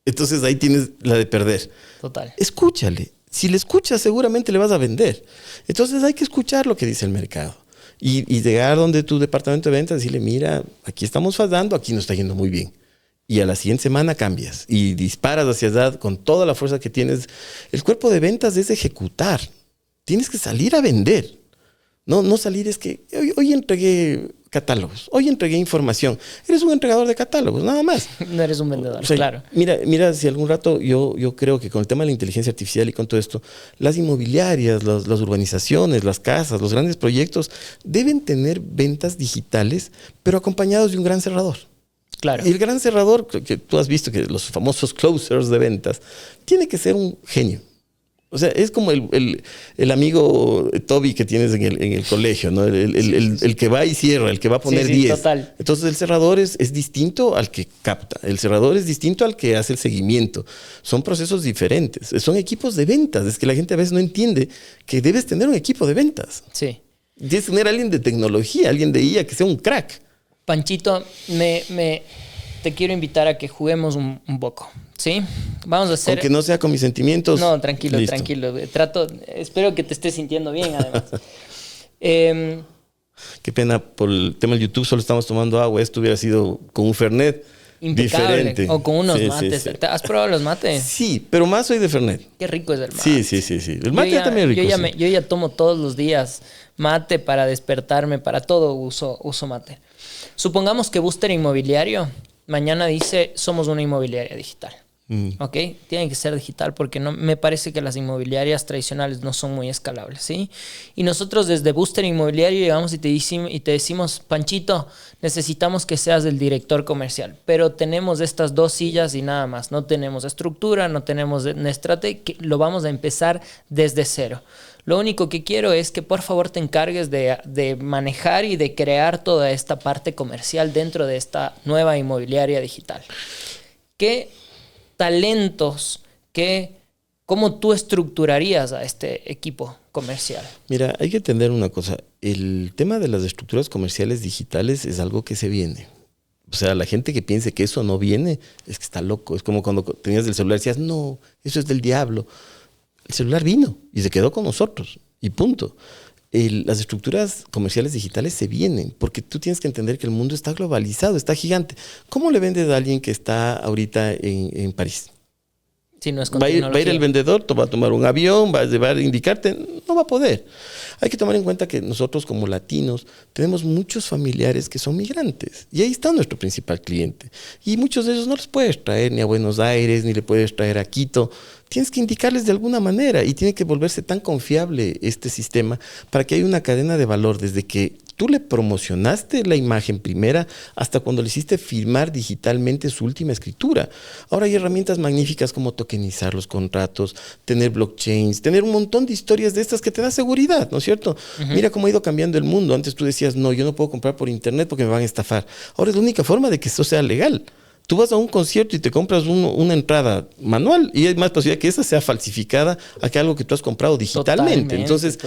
Entonces ahí tienes la de perder. Total. Escúchale. Si le escuchas, seguramente le vas a vender. Entonces hay que escuchar lo que dice el mercado. Y llegar donde tu departamento de ventas y decirle, mira, aquí estamos fallando, aquí nos está yendo muy bien. Y a la siguiente semana cambias y disparas hacia allá con toda la fuerza que tienes. El cuerpo de ventas es ejecutar. Tienes que salir a vender. No salir es que hoy entregué catálogos, hoy entregué información. Eres un entregador de catálogos, nada más. No eres un vendedor, o sea, claro. Mira, si algún rato yo creo que con el tema de la inteligencia artificial y con todo esto, las inmobiliarias, las urbanizaciones, las casas, los grandes proyectos deben tener ventas digitales, pero acompañados de un gran cerrador. Claro. Y el gran cerrador, que tú has visto que los famosos closers de ventas, tiene que ser un genio. O sea, es como el amigo Toby que tienes en el colegio, ¿no? El que va y cierra, el que va a poner 10. Total. Entonces el cerrador es distinto al que capta. El cerrador es distinto al que hace el seguimiento. Son procesos diferentes. Son equipos de ventas. Es que la gente a veces no entiende que debes tener un equipo de ventas. Sí. Tienes que tener a alguien de tecnología, alguien de IA que sea un crack. Panchito, te quiero invitar a que juguemos un poco, ¿sí? Vamos a hacer... Aunque no sea con mis sentimientos. No, tranquilo, listo. tranquilo. Espero que te estés sintiendo bien, además. Qué pena, por el tema del YouTube solo estamos tomando agua. Esto hubiera sido con un Fernet impecable. diferente. O con unos Sí, mates. sí, sí. ¿Has probado los mates? Sí, pero más soy de Fernet. Qué rico es el mate. Sí. El mate también es rico. Yo ya tomo todos los días mate para despertarme, para todo uso mate. Supongamos que Booster Inmobiliario mañana dice, somos una inmobiliaria digital. ¿Ok? Tiene que ser digital porque no, me parece que las inmobiliarias tradicionales no son muy escalables, ¿sí? Y nosotros desde Booster Inmobiliario llegamos y te decimos, Panchito, necesitamos que seas el director comercial, pero tenemos estas 2 sillas y nada más. No tenemos estructura, no tenemos una estrategia, lo vamos a empezar desde cero. Lo único que quiero es que por favor te encargues de manejar y de crear toda esta parte comercial dentro de esta nueva inmobiliaria digital. ¿Qué talentos, cómo tú estructurarías a este equipo comercial? Mira, hay que entender una cosa. El tema de las estructuras comerciales digitales es algo que se viene. O sea, la gente que piense que eso no viene es que está loco. Es como cuando tenías el celular y decías, no, eso es del diablo. El celular vino y se quedó con nosotros y punto. Las estructuras comerciales digitales se vienen porque tú tienes que entender que el mundo está globalizado, está gigante. ¿Cómo le vendes a alguien que está ahorita en París? Si no es con va a ir el vendedor, va a tomar un avión, va a indicarte, no va a poder. Hay que tomar en cuenta que nosotros como latinos tenemos muchos familiares que son migrantes y ahí está nuestro principal cliente. Y muchos de ellos no los puedes traer ni a Buenos Aires, ni le puedes traer a Quito. Tienes que indicarles de alguna manera y tiene que volverse tan confiable este sistema para que haya una cadena de valor desde que tú le promocionaste la imagen primera hasta cuando le hiciste firmar digitalmente su última escritura. Ahora hay herramientas magníficas como tokenizar los contratos, tener blockchains, tener un montón de historias de estas que te da seguridad, ¿no es cierto? Mira cómo ha ido cambiando el mundo. Antes tú decías, no, yo no puedo comprar por internet porque me van a estafar. Ahora es la única forma de que esto sea legal. Tú vas a un concierto y te compras una entrada manual y hay más posibilidad que esa sea falsificada a que algo que tú has comprado digitalmente. Entonces,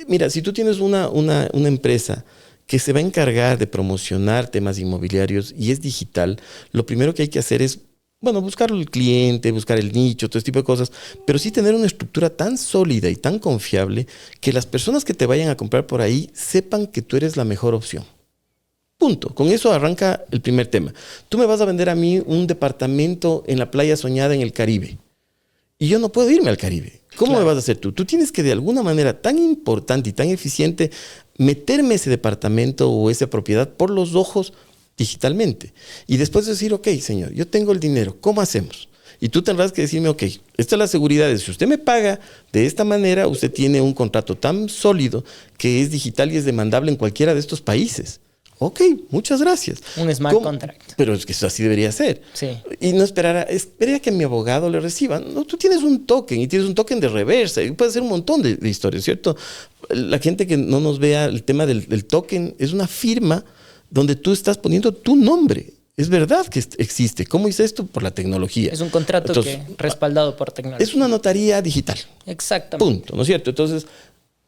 mira, si tú tienes una empresa que se va a encargar de promocionar temas inmobiliarios y es digital, lo primero que hay que hacer es, bueno, buscar el cliente, buscar el nicho, todo este tipo de cosas, pero sí tener una estructura tan sólida y tan confiable que las personas que te vayan a comprar por ahí sepan que tú eres la mejor opción. Punto. Con eso arranca el primer tema. Tú me vas a vender a mí un departamento en la playa soñada en el Caribe. Y yo no puedo irme al Caribe. ¿Cómo me vas a hacer tú? Tú tienes que de alguna manera tan importante y tan eficiente meterme ese departamento o esa propiedad por los ojos digitalmente. Y después decir, ok, señor, yo tengo el dinero. ¿Cómo hacemos? Y tú tendrás que decirme, ok, esta es la seguridad. Si usted me paga de esta manera, usted tiene un contrato tan sólido que es digital y es demandable en cualquiera de estos países. Ok, muchas gracias. Un smart contract. Pero es que eso así debería ser. Sí. Y no esperaría que mi abogado le reciba. No, tú tienes un token y tienes un token de reversa. Y puede ser un montón de historias, ¿cierto? La gente que no nos vea el tema del token es una firma donde tú estás poniendo tu nombre. Es verdad que existe. ¿Cómo hice esto? Por la tecnología. Es un contrato respaldado por tecnología. Es una notaría digital. Exactamente. Punto, ¿no es cierto? Entonces,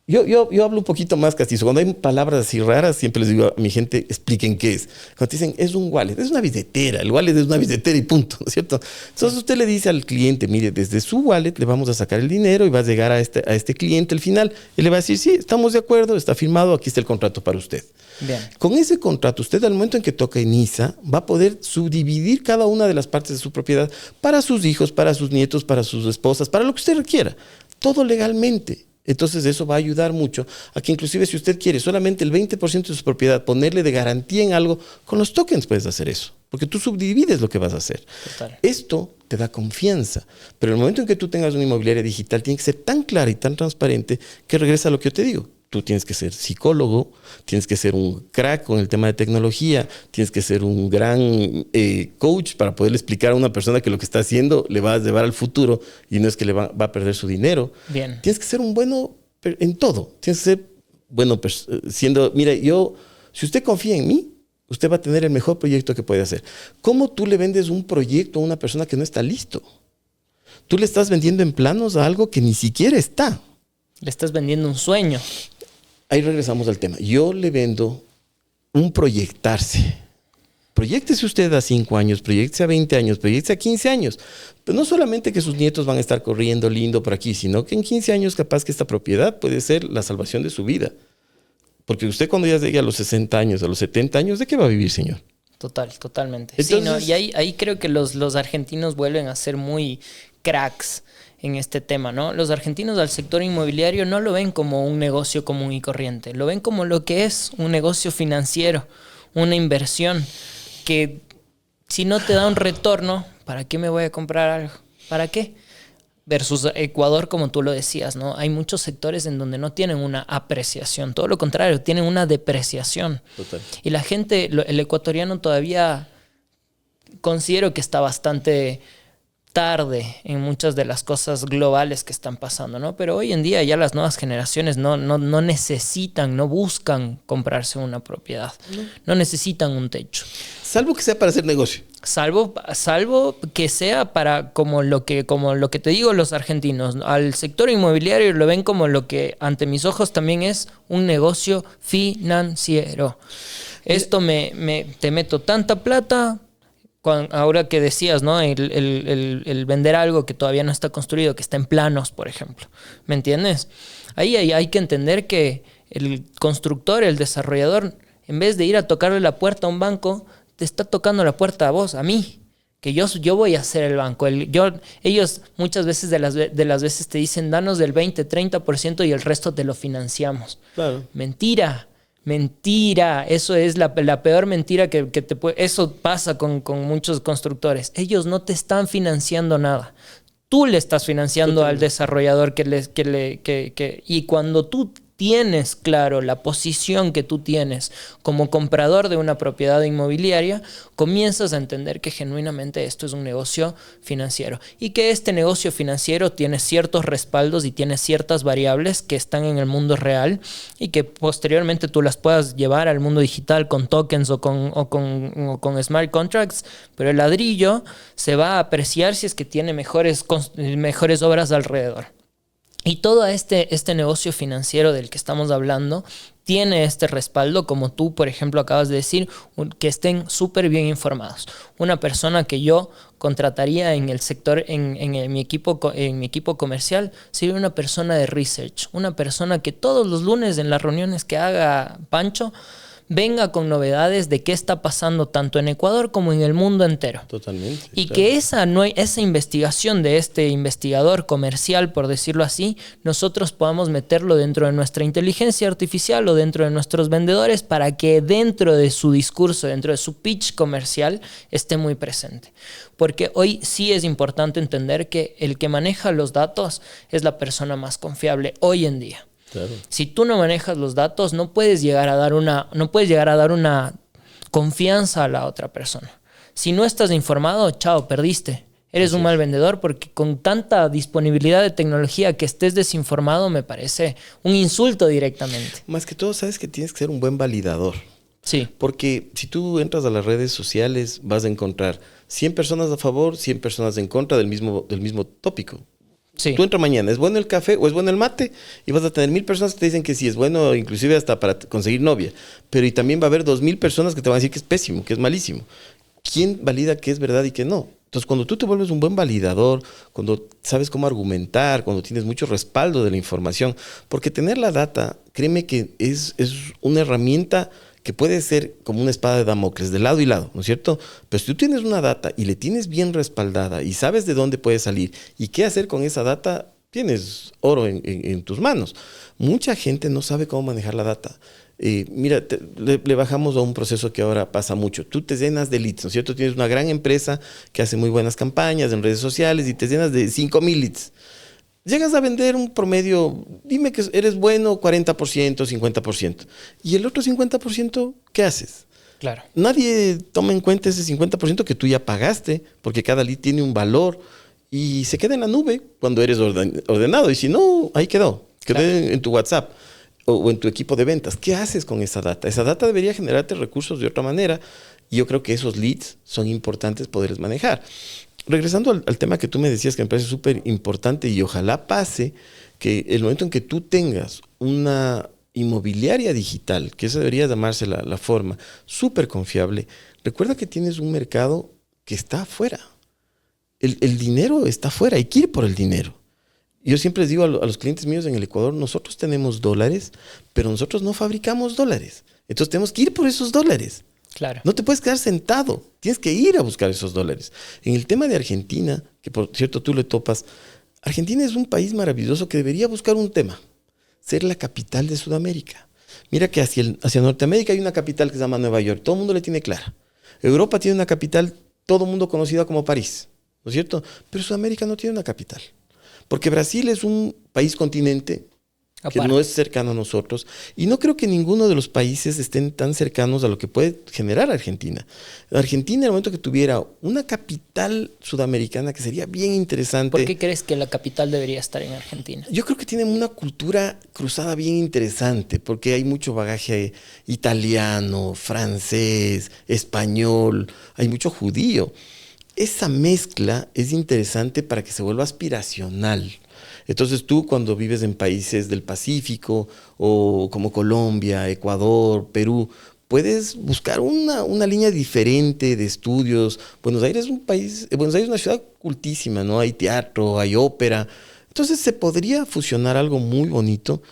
yo hablo un poquito más castizo. Cuando hay palabras así raras, siempre les digo a mi gente, expliquen qué es. Cuando te dicen, es un wallet, es una billetera. El wallet es una billetera y punto, ¿no es cierto? Entonces usted le dice al cliente, mire, desde su wallet le vamos a sacar el dinero y va a llegar a este cliente al final. Él le va a decir, sí, estamos de acuerdo, está firmado, aquí está el contrato para usted. Bien. Con ese contrato, usted al momento en que toca NISA, va a poder subdividir cada una de las partes de su propiedad para sus hijos, para sus nietos, para sus esposas, para lo que usted requiera. Todo legalmente. Entonces eso va a ayudar mucho a que inclusive si usted quiere solamente el 20% de su propiedad ponerle de garantía en algo, con los tokens puedes hacer eso, porque tú subdivides lo que vas a hacer. Total. Esto te da confianza, pero el momento en que tú tengas una inmobiliaria digital tiene que ser tan clara y tan transparente que regresa a lo que yo te digo. Tú tienes que ser psicólogo, tienes que ser un crack con el tema de tecnología, tienes que ser un gran coach para poderle explicar a una persona que lo que está haciendo le va a llevar al futuro y no es que va a perder su dinero. Bien. Tienes que ser un bueno en todo. Tienes que ser bueno mira, si usted confía en mí, usted va a tener el mejor proyecto que puede hacer. ¿Cómo tú le vendes un proyecto a una persona que no está listo? Tú le estás vendiendo en planos a algo que ni siquiera está. Le estás vendiendo un sueño. Ahí regresamos al tema. Yo le vendo un proyectarse. Proyéctese usted a 5 años, proyéctese a 20 años, proyéctese a 15 años. Pero no solamente que sus nietos van a estar corriendo lindo por aquí, sino que en 15 años capaz que esta propiedad puede ser la salvación de su vida. Porque usted cuando ya llegue a los 60 años, a los 70 años, ¿de qué va a vivir, señor? Totalmente. Entonces, sí, ¿no? Y ahí creo que los argentinos vuelven a ser muy cracks en este tema, ¿no? Los argentinos al sector inmobiliario no lo ven como un negocio común y corriente, lo ven como lo que es un negocio financiero, una inversión que si no te da un retorno, ¿para qué me voy a comprar algo? ¿Para qué? Versus Ecuador, como tú lo decías, ¿no? Hay muchos sectores en donde no tienen una apreciación, todo lo contrario, tienen una depreciación. Total. Y la gente, el ecuatoriano todavía considero que está bastante tarde en muchas de las cosas globales que están pasando, ¿no? Pero hoy en día ya las nuevas generaciones no necesitan, no buscan comprarse una propiedad, no necesitan un techo. Salvo que sea para hacer negocio. Salvo que sea para como lo que te digo los argentinos, al sector inmobiliario lo ven como lo que ante mis ojos también es un negocio financiero. Esto te meto tanta plata. Ahora que decías, ¿no? El vender algo que todavía no está construido, que está en planos, por ejemplo. ¿Me entiendes? Ahí hay que entender que el constructor, el desarrollador, en vez de ir a tocarle la puerta a un banco, te está tocando la puerta a vos, a mí. Que yo voy a ser el banco. Ellos muchas veces de las veces te dicen, danos del 20-30% y el resto te lo financiamos. Claro. Mentira. Eso es la peor mentira que te puede. Eso pasa con muchos constructores. Ellos no te están financiando nada. Tú le estás financiando al desarrollador y cuando tú tienes claro la posición que tú tienes como comprador de una propiedad inmobiliaria, comienzas a entender que genuinamente esto es un negocio financiero y que este negocio financiero tiene ciertos respaldos y tiene ciertas variables que están en el mundo real y que posteriormente tú las puedas llevar al mundo digital con tokens o con smart contracts, pero el ladrillo se va a apreciar si es que tiene mejores obras alrededor. Y todo este negocio financiero del que estamos hablando tiene este respaldo, como tú, por ejemplo, acabas de decir, que estén súper bien informados. Una persona que yo contrataría en el sector, en mi equipo comercial, sería una persona de research, una persona que todos los lunes en las reuniones que haga Pancho, venga con novedades de qué está pasando tanto en Ecuador como en el mundo entero. Totalmente. Y claro. que esa investigación de este investigador comercial, por decirlo así, nosotros podamos meterlo dentro de nuestra inteligencia artificial o dentro de nuestros vendedores para que dentro de su discurso, dentro de su pitch comercial, esté muy presente. Porque hoy sí es importante entender que el que maneja los datos es la persona más confiable hoy en día. Claro. Si tú no manejas los datos, no puedes llegar a dar una confianza a la otra persona. Si no estás informado, chao, perdiste. Eres un mal vendedor porque con tanta disponibilidad de tecnología que estés desinformado me parece un insulto directamente. Más que todo, sabes que tienes que ser un buen validador. Sí. Porque si tú entras a las redes sociales, vas a encontrar 100 personas a favor, 100 personas en contra del mismo tópico. Sí. Tú entras mañana, ¿es bueno el café o es bueno el mate? Y vas a tener 1000 personas que te dicen que sí es bueno, inclusive hasta para conseguir novia. Pero y también va a haber 2000 personas que te van a decir que es pésimo, que es malísimo. ¿Quién valida qué es verdad y qué no? Entonces, cuando tú te vuelves un buen validador, cuando sabes cómo argumentar, cuando tienes mucho respaldo de la información, porque tener la data, créeme que es una herramienta que puede ser como una espada de Damocles, de lado y lado, ¿no es cierto? Pero si tú tienes una data y le tienes bien respaldada y sabes de dónde puede salir y qué hacer con esa data, tienes oro en tus manos. Mucha gente no sabe cómo manejar la data. Mira, le bajamos a un proceso que ahora pasa mucho. Tú te llenas de leads, ¿no es cierto? Tienes una gran empresa que hace muy buenas campañas en redes sociales y te llenas de 5,000 leads. Llegas a vender un promedio, dime que eres bueno 40%, 50%. ¿Y el otro 50%, qué haces? Claro. Nadie toma en cuenta ese 50% que tú ya pagaste, porque cada lead tiene un valor y se queda en la nube cuando eres ordenado. Y si no, ahí quedó. Quedó claro. en tu WhatsApp o en tu equipo de ventas. ¿Qué haces con esa data? Esa data debería generarte recursos de otra manera. Y yo creo que esos leads son importantes poderles manejar. Regresando al tema que tú me decías, que me parece súper importante y ojalá pase, que el momento en que tú tengas una inmobiliaria digital, que esa debería llamarse la forma, súper confiable, recuerda que tienes un mercado que está afuera. El dinero está afuera, hay que ir por el dinero. Yo siempre les digo a los clientes míos en el Ecuador, nosotros tenemos dólares, pero nosotros no fabricamos dólares. Entonces tenemos que ir por esos dólares. Claro. No te puedes quedar sentado, tienes que ir a buscar esos dólares. En el tema de Argentina, que por cierto tú le topas, Argentina es un país maravilloso que debería buscar un tema, ser la capital de Sudamérica. Mira que hacia Norteamérica hay una capital que se llama Nueva York, todo el mundo le tiene clara. Europa tiene una capital, todo el mundo conocida como París, ¿no es cierto? Pero Sudamérica no tiene una capital, porque Brasil es un país continente que no es cercano a nosotros, y no creo que ninguno de los países estén tan cercanos a lo que puede generar Argentina. Argentina, en el momento que tuviera una capital sudamericana, que sería bien interesante. ¿Por qué crees que la capital debería estar en Argentina? Yo creo que tienen una cultura cruzada bien interesante, porque hay mucho bagaje italiano, francés, español, hay mucho judío. Esa mezcla es interesante para que se vuelva aspiracional. Entonces tú, cuando vives en países del Pacífico o como Colombia, Ecuador, Perú, puedes buscar una línea diferente de estudios. Buenos Aires es una ciudad cultísima, ¿no? Hay teatro, hay ópera. Entonces se podría fusionar algo muy bonito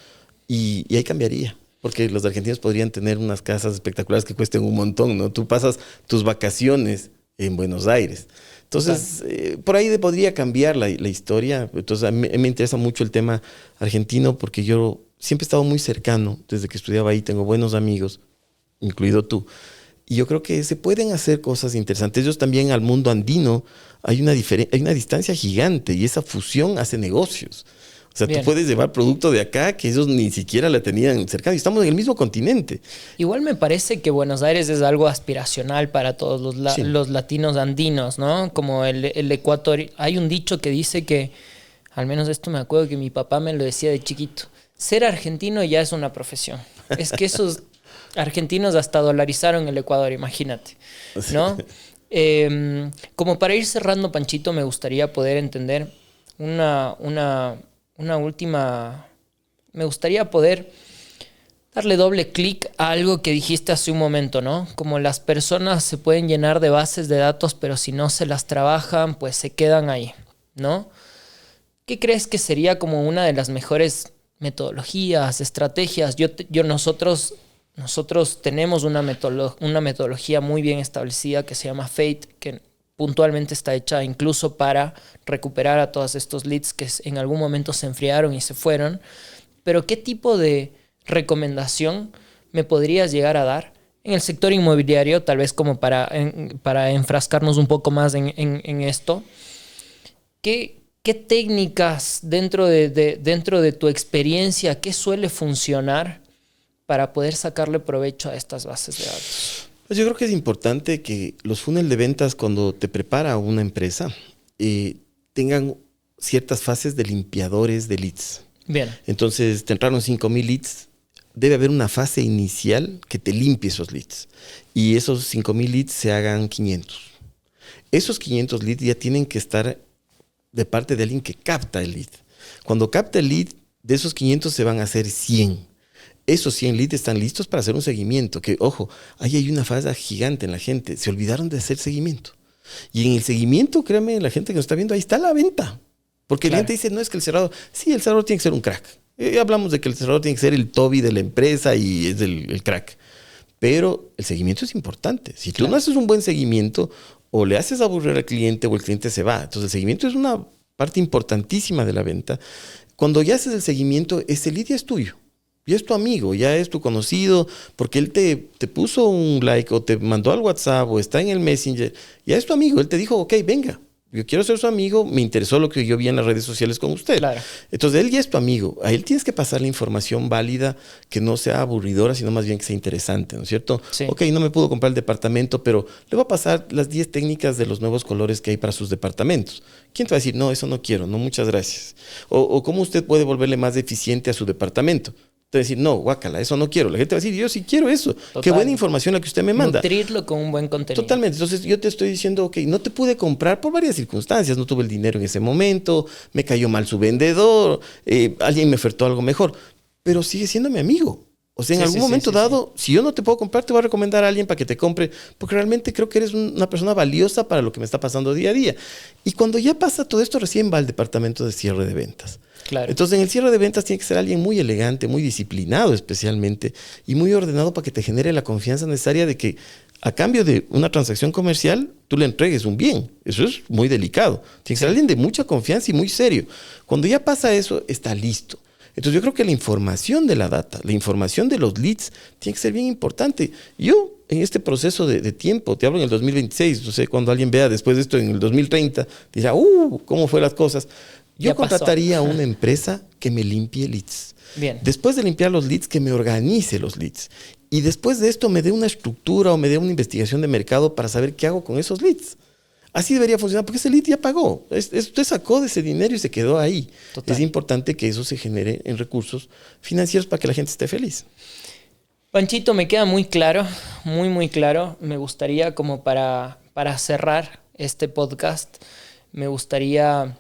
y ahí cambiaría. Porque los argentinos podrían tener unas casas espectaculares que cuesten un montón, ¿no? Tú pasas tus vacaciones en Buenos Aires. Entonces, por ahí podría cambiar la historia. Entonces, a mí me interesa mucho el tema argentino porque yo siempre he estado muy cercano. Desde que estudiaba ahí tengo buenos amigos, incluido tú. Y yo creo que se pueden hacer cosas interesantes. Ellos también al mundo andino hay una distancia gigante y esa fusión hace negocios. O sea, Bien. Tú puedes llevar producto de acá que ellos ni siquiera la tenían cercana. Y estamos en el mismo continente. Igual me parece que Buenos Aires es algo aspiracional para todos los latinos andinos, ¿no? Como el Ecuador. Hay un dicho que dice que, al menos esto me acuerdo que mi papá me lo decía de chiquito, ser argentino ya es una profesión. Es que esos argentinos hasta dolarizaron el Ecuador, imagínate, ¿no? Como para ir cerrando, Panchito, me gustaría poder entender una última... Me gustaría poder darle doble clic a algo que dijiste hace un momento, ¿no? Como las personas se pueden llenar de bases de datos, pero si no se las trabajan, pues se quedan ahí, ¿no? ¿Qué crees que sería como una de las mejores metodologías, estrategias? Nosotros tenemos una metodología muy bien establecida que se llama FATE, que puntualmente está hecha incluso para recuperar a todos estos leads que en algún momento se enfriaron y se fueron. Pero ¿qué tipo de recomendación me podrías llegar a dar en el sector inmobiliario? Tal vez como para enfrascarnos un poco más en esto. ¿Qué técnicas dentro de tu experiencia, qué suele funcionar para poder sacarle provecho a estas bases de datos? Pues yo creo que es importante que los funnel de ventas, cuando te prepara una empresa, tengan ciertas fases de limpiadores de leads. Bien. Entonces, te entraron 5,000 leads. Debe haber una fase inicial que te limpie esos leads. Y esos 5,000 leads se hagan 500. Esos 500 leads ya tienen que estar de parte de alguien que capta el lead. Cuando capta el lead, de esos 500 se van a hacer 100. Esos 100 leads están listos para hacer un seguimiento. Que, ojo, ahí hay una falla gigante en la gente. Se olvidaron de hacer seguimiento. Y en el seguimiento, créanme, la gente que nos está viendo, ahí está la venta. Porque el cliente dice, no, es que el cerrador... Sí, el cerrador tiene que ser un crack. Hablamos de que el cerrador tiene que ser el Toby de la empresa y es el crack. Pero el seguimiento es importante. Si tú no haces un buen seguimiento, o le haces aburrir al cliente o el cliente se va. Entonces el seguimiento es una parte importantísima de la venta. Cuando ya haces el seguimiento, ese lead ya es tuyo. Ya es tu amigo, ya es tu conocido, porque él te puso un like o te mandó al WhatsApp o está en el Messenger. Ya es tu amigo. Él te dijo, ok, venga. Yo quiero ser su amigo, me interesó lo que yo vi en las redes sociales con usted. Claro. Entonces, él ya es tu amigo. A él tienes que pasar la información válida, que no sea aburridora, sino más bien que sea interesante, ¿no es cierto? Sí. Ok, no me pudo comprar el departamento, pero le voy a pasar las 10 técnicas de los nuevos colores que hay para sus departamentos. ¿Quién te va a decir, no, eso no quiero, no, muchas gracias? O cómo usted puede volverle más eficiente a su departamento. Te va a decir, no, guácala, eso no quiero. La gente va a decir, yo sí quiero eso. Total. Qué buena información la que usted me manda. Nutrirlo con un buen contenido. Totalmente. Entonces yo te estoy diciendo, ok, no te pude comprar por varias circunstancias. No tuve el dinero en ese momento, me cayó mal su vendedor, alguien me ofertó algo mejor. Pero sigue siendo mi amigo. O sea, en algún momento dado, si yo no te puedo comprar, te voy a recomendar a alguien para que te compre, porque realmente creo que eres una persona valiosa para lo que me está pasando día a día. Y cuando ya pasa todo esto, recién va al departamento de cierre de ventas. Claro. Entonces, en el cierre de ventas tiene que ser alguien muy elegante, muy disciplinado especialmente, y muy ordenado para que te genere la confianza necesaria de que a cambio de una transacción comercial, tú le entregues un bien. Eso es muy delicado. Tiene que ser alguien de mucha confianza y muy serio. Cuando ya pasa eso, está listo. Entonces yo creo que la información de la data, la información de los leads, tiene que ser bien importante. Yo, en este proceso de tiempo, te hablo en el 2026, no sé, cuando alguien vea después de esto en el 2030, dirá, ¿cómo fue las cosas? Yo contrataría a una empresa que me limpie leads. Bien. Después de limpiar los leads, que me organice los leads. Y después de esto me dé una estructura o me dé una investigación de mercado para saber qué hago con esos leads. Así debería funcionar, porque ese lead ya pagó. Usted sacó de ese dinero y se quedó ahí. Total. Es importante que eso se genere en recursos financieros para que la gente esté feliz. Panchito, me queda muy claro, muy, muy claro. Me gustaría, como para cerrar este podcast, me gustaría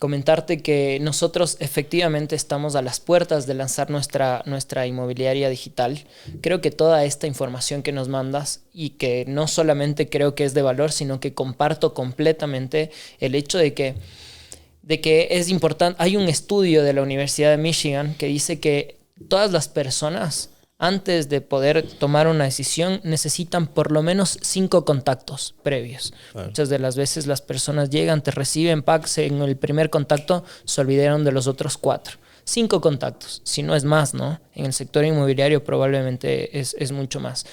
comentarte que nosotros efectivamente estamos a las puertas de lanzar nuestra inmobiliaria digital. Creo que toda esta información que nos mandas, y que no solamente creo que es de valor, sino que comparto completamente el hecho de que es importante. Hay un estudio de la Universidad de Michigan que dice que todas las personas, antes de poder tomar una decisión, necesitan por lo menos 5 contactos previos. Claro. Muchas de las veces las personas llegan, te reciben, packs, en el primer contacto se olvidaron de los otros 4. 5 contactos, si no es más, ¿no? En el sector inmobiliario probablemente es mucho más.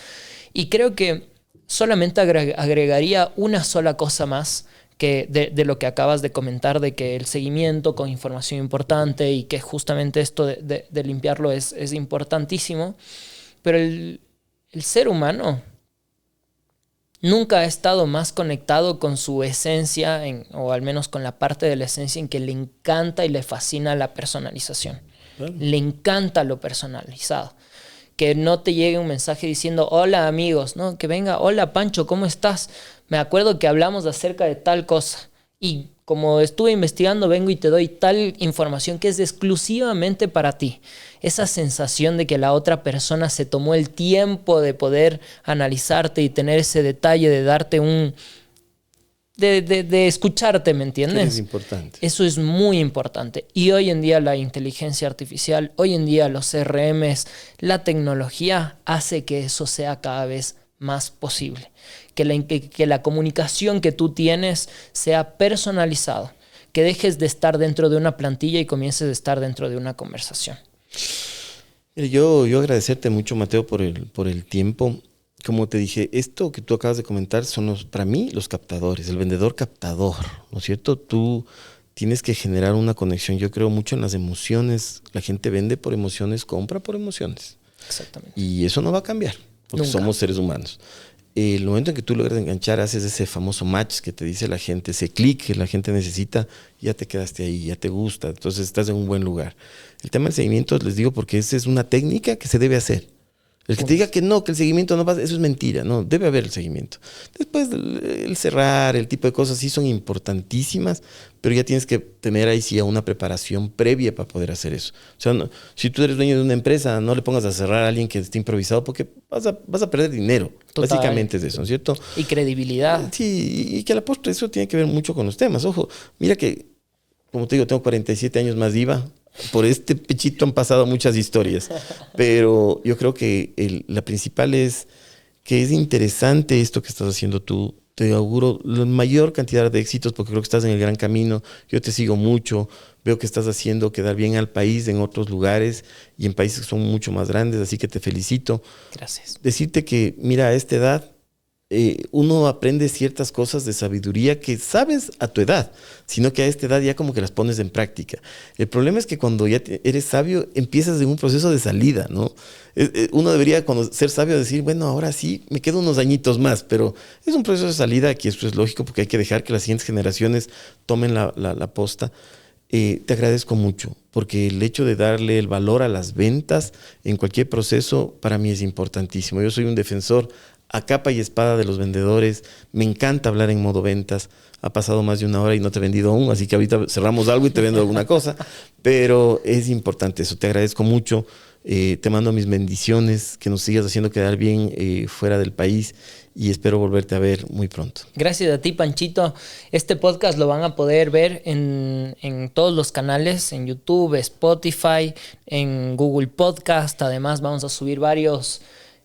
Y creo que solamente agregaría una sola cosa más, que de lo que acabas de comentar, de que el seguimiento con información importante y que justamente esto de limpiarlo es importantísimo. Pero el ser humano nunca ha estado más conectado con su esencia, o al menos con la parte de la esencia en que le encanta y le fascina la personalización. Claro. Le encanta lo personalizado. Que no te llegue un mensaje diciendo, hola amigos, ¿no? Que venga, hola Pancho, ¿cómo estás? Me acuerdo que hablamos acerca de tal cosa y como estuve investigando, vengo y te doy tal información que es exclusivamente para ti. Esa sensación de que la otra persona se tomó el tiempo de poder analizarte y tener ese detalle de darte de escucharte, ¿me entiendes? Es importante. Eso es muy importante. Y hoy en día la inteligencia artificial, hoy en día los CRMs, la tecnología hace que eso sea cada vez más posible. Que la comunicación que tú tienes sea personalizado. Que dejes de estar dentro de una plantilla y comiences a estar dentro de una conversación. Yo agradecerte mucho, Mateo, por el tiempo. Como te dije, esto que tú acabas de comentar son para mí los captadores, el vendedor captador, ¿no es cierto? Tú tienes que generar una conexión. Yo creo mucho en las emociones. La gente vende por emociones, compra por emociones. Exactamente. Y eso no va a cambiar, porque somos seres humanos. el momento en que tú logras enganchar, haces ese famoso match que te dice la gente, ese clic que la gente necesita, ya te quedaste ahí, ya te gusta, entonces estás en un buen lugar. El tema del seguimiento, les digo, porque esa es una técnica que se debe hacer. El que te diga que no, que el seguimiento no pasa, eso es mentira, no, debe haber el seguimiento. Después el cerrar, el tipo de cosas sí son importantísimas, pero ya tienes que tener ahí sí una preparación previa para poder hacer eso. O sea, si tú eres dueño de una empresa, no le pongas a cerrar a alguien que esté improvisado porque vas a perder dinero. Total. Básicamente es eso, ¿no es cierto? Y credibilidad. Sí, y que a la postre eso tiene que ver mucho con los temas. Ojo, mira que, como te digo, tengo 47 años más IVA. Por este pechito han pasado muchas historias, pero yo creo que la principal es que es interesante esto que estás haciendo tú. Te auguro la mayor cantidad de éxitos porque creo que estás en el gran camino. Yo te sigo mucho, veo que estás haciendo quedar bien al país en otros lugares y en países que son mucho más grandes, así que te felicito. Gracias. Decirte que, mira, a esta edad uno aprende ciertas cosas de sabiduría que sabes a tu edad, sino que a esta edad ya como que las pones en práctica. El problema es que cuando ya eres sabio, empiezas en un proceso de salida, ¿no? Uno debería, cuando ser sabio, decir, bueno, ahora sí, me quedo unos añitos más, pero es un proceso de salida que esto es lógico porque hay que dejar que las siguientes generaciones tomen la posta. Te agradezco mucho, porque el hecho de darle el valor a las ventas en cualquier proceso para mí es importantísimo. Yo soy un defensor a capa y espada de los vendedores. Me encanta hablar en modo ventas. Ha pasado más de una hora y no te he vendido aún, así que ahorita cerramos algo y te vendo alguna cosa. Pero es importante eso. Te agradezco mucho. Te mando mis bendiciones, que nos sigas haciendo quedar bien fuera del país y espero volverte a ver muy pronto. Gracias a ti, Panchito. Este podcast lo van a poder ver en todos los canales, en YouTube, Spotify, en Google Podcast. Además, vamos a subir varios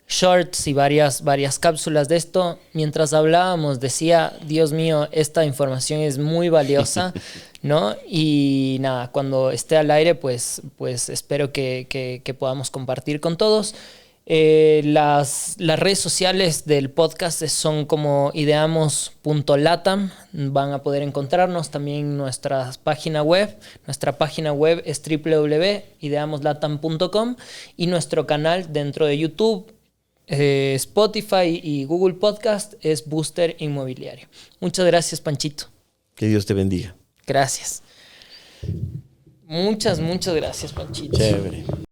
shorts y varias cápsulas de esto. Mientras hablábamos decía, Dios mío, esta información es muy valiosa, ¿no? Y nada, cuando esté al aire, pues espero que podamos compartir con todos. Las redes sociales del podcast son como ideamos.latam. Van a poder encontrarnos también nuestra página web. Nuestra página web es www.ideamoslatam.com y nuestro canal dentro de YouTube, Spotify y Google Podcast es Booster Inmobiliario. Muchas gracias, Panchito. Que Dios te bendiga. Gracias. Muchas gracias, Panchito. Chévere.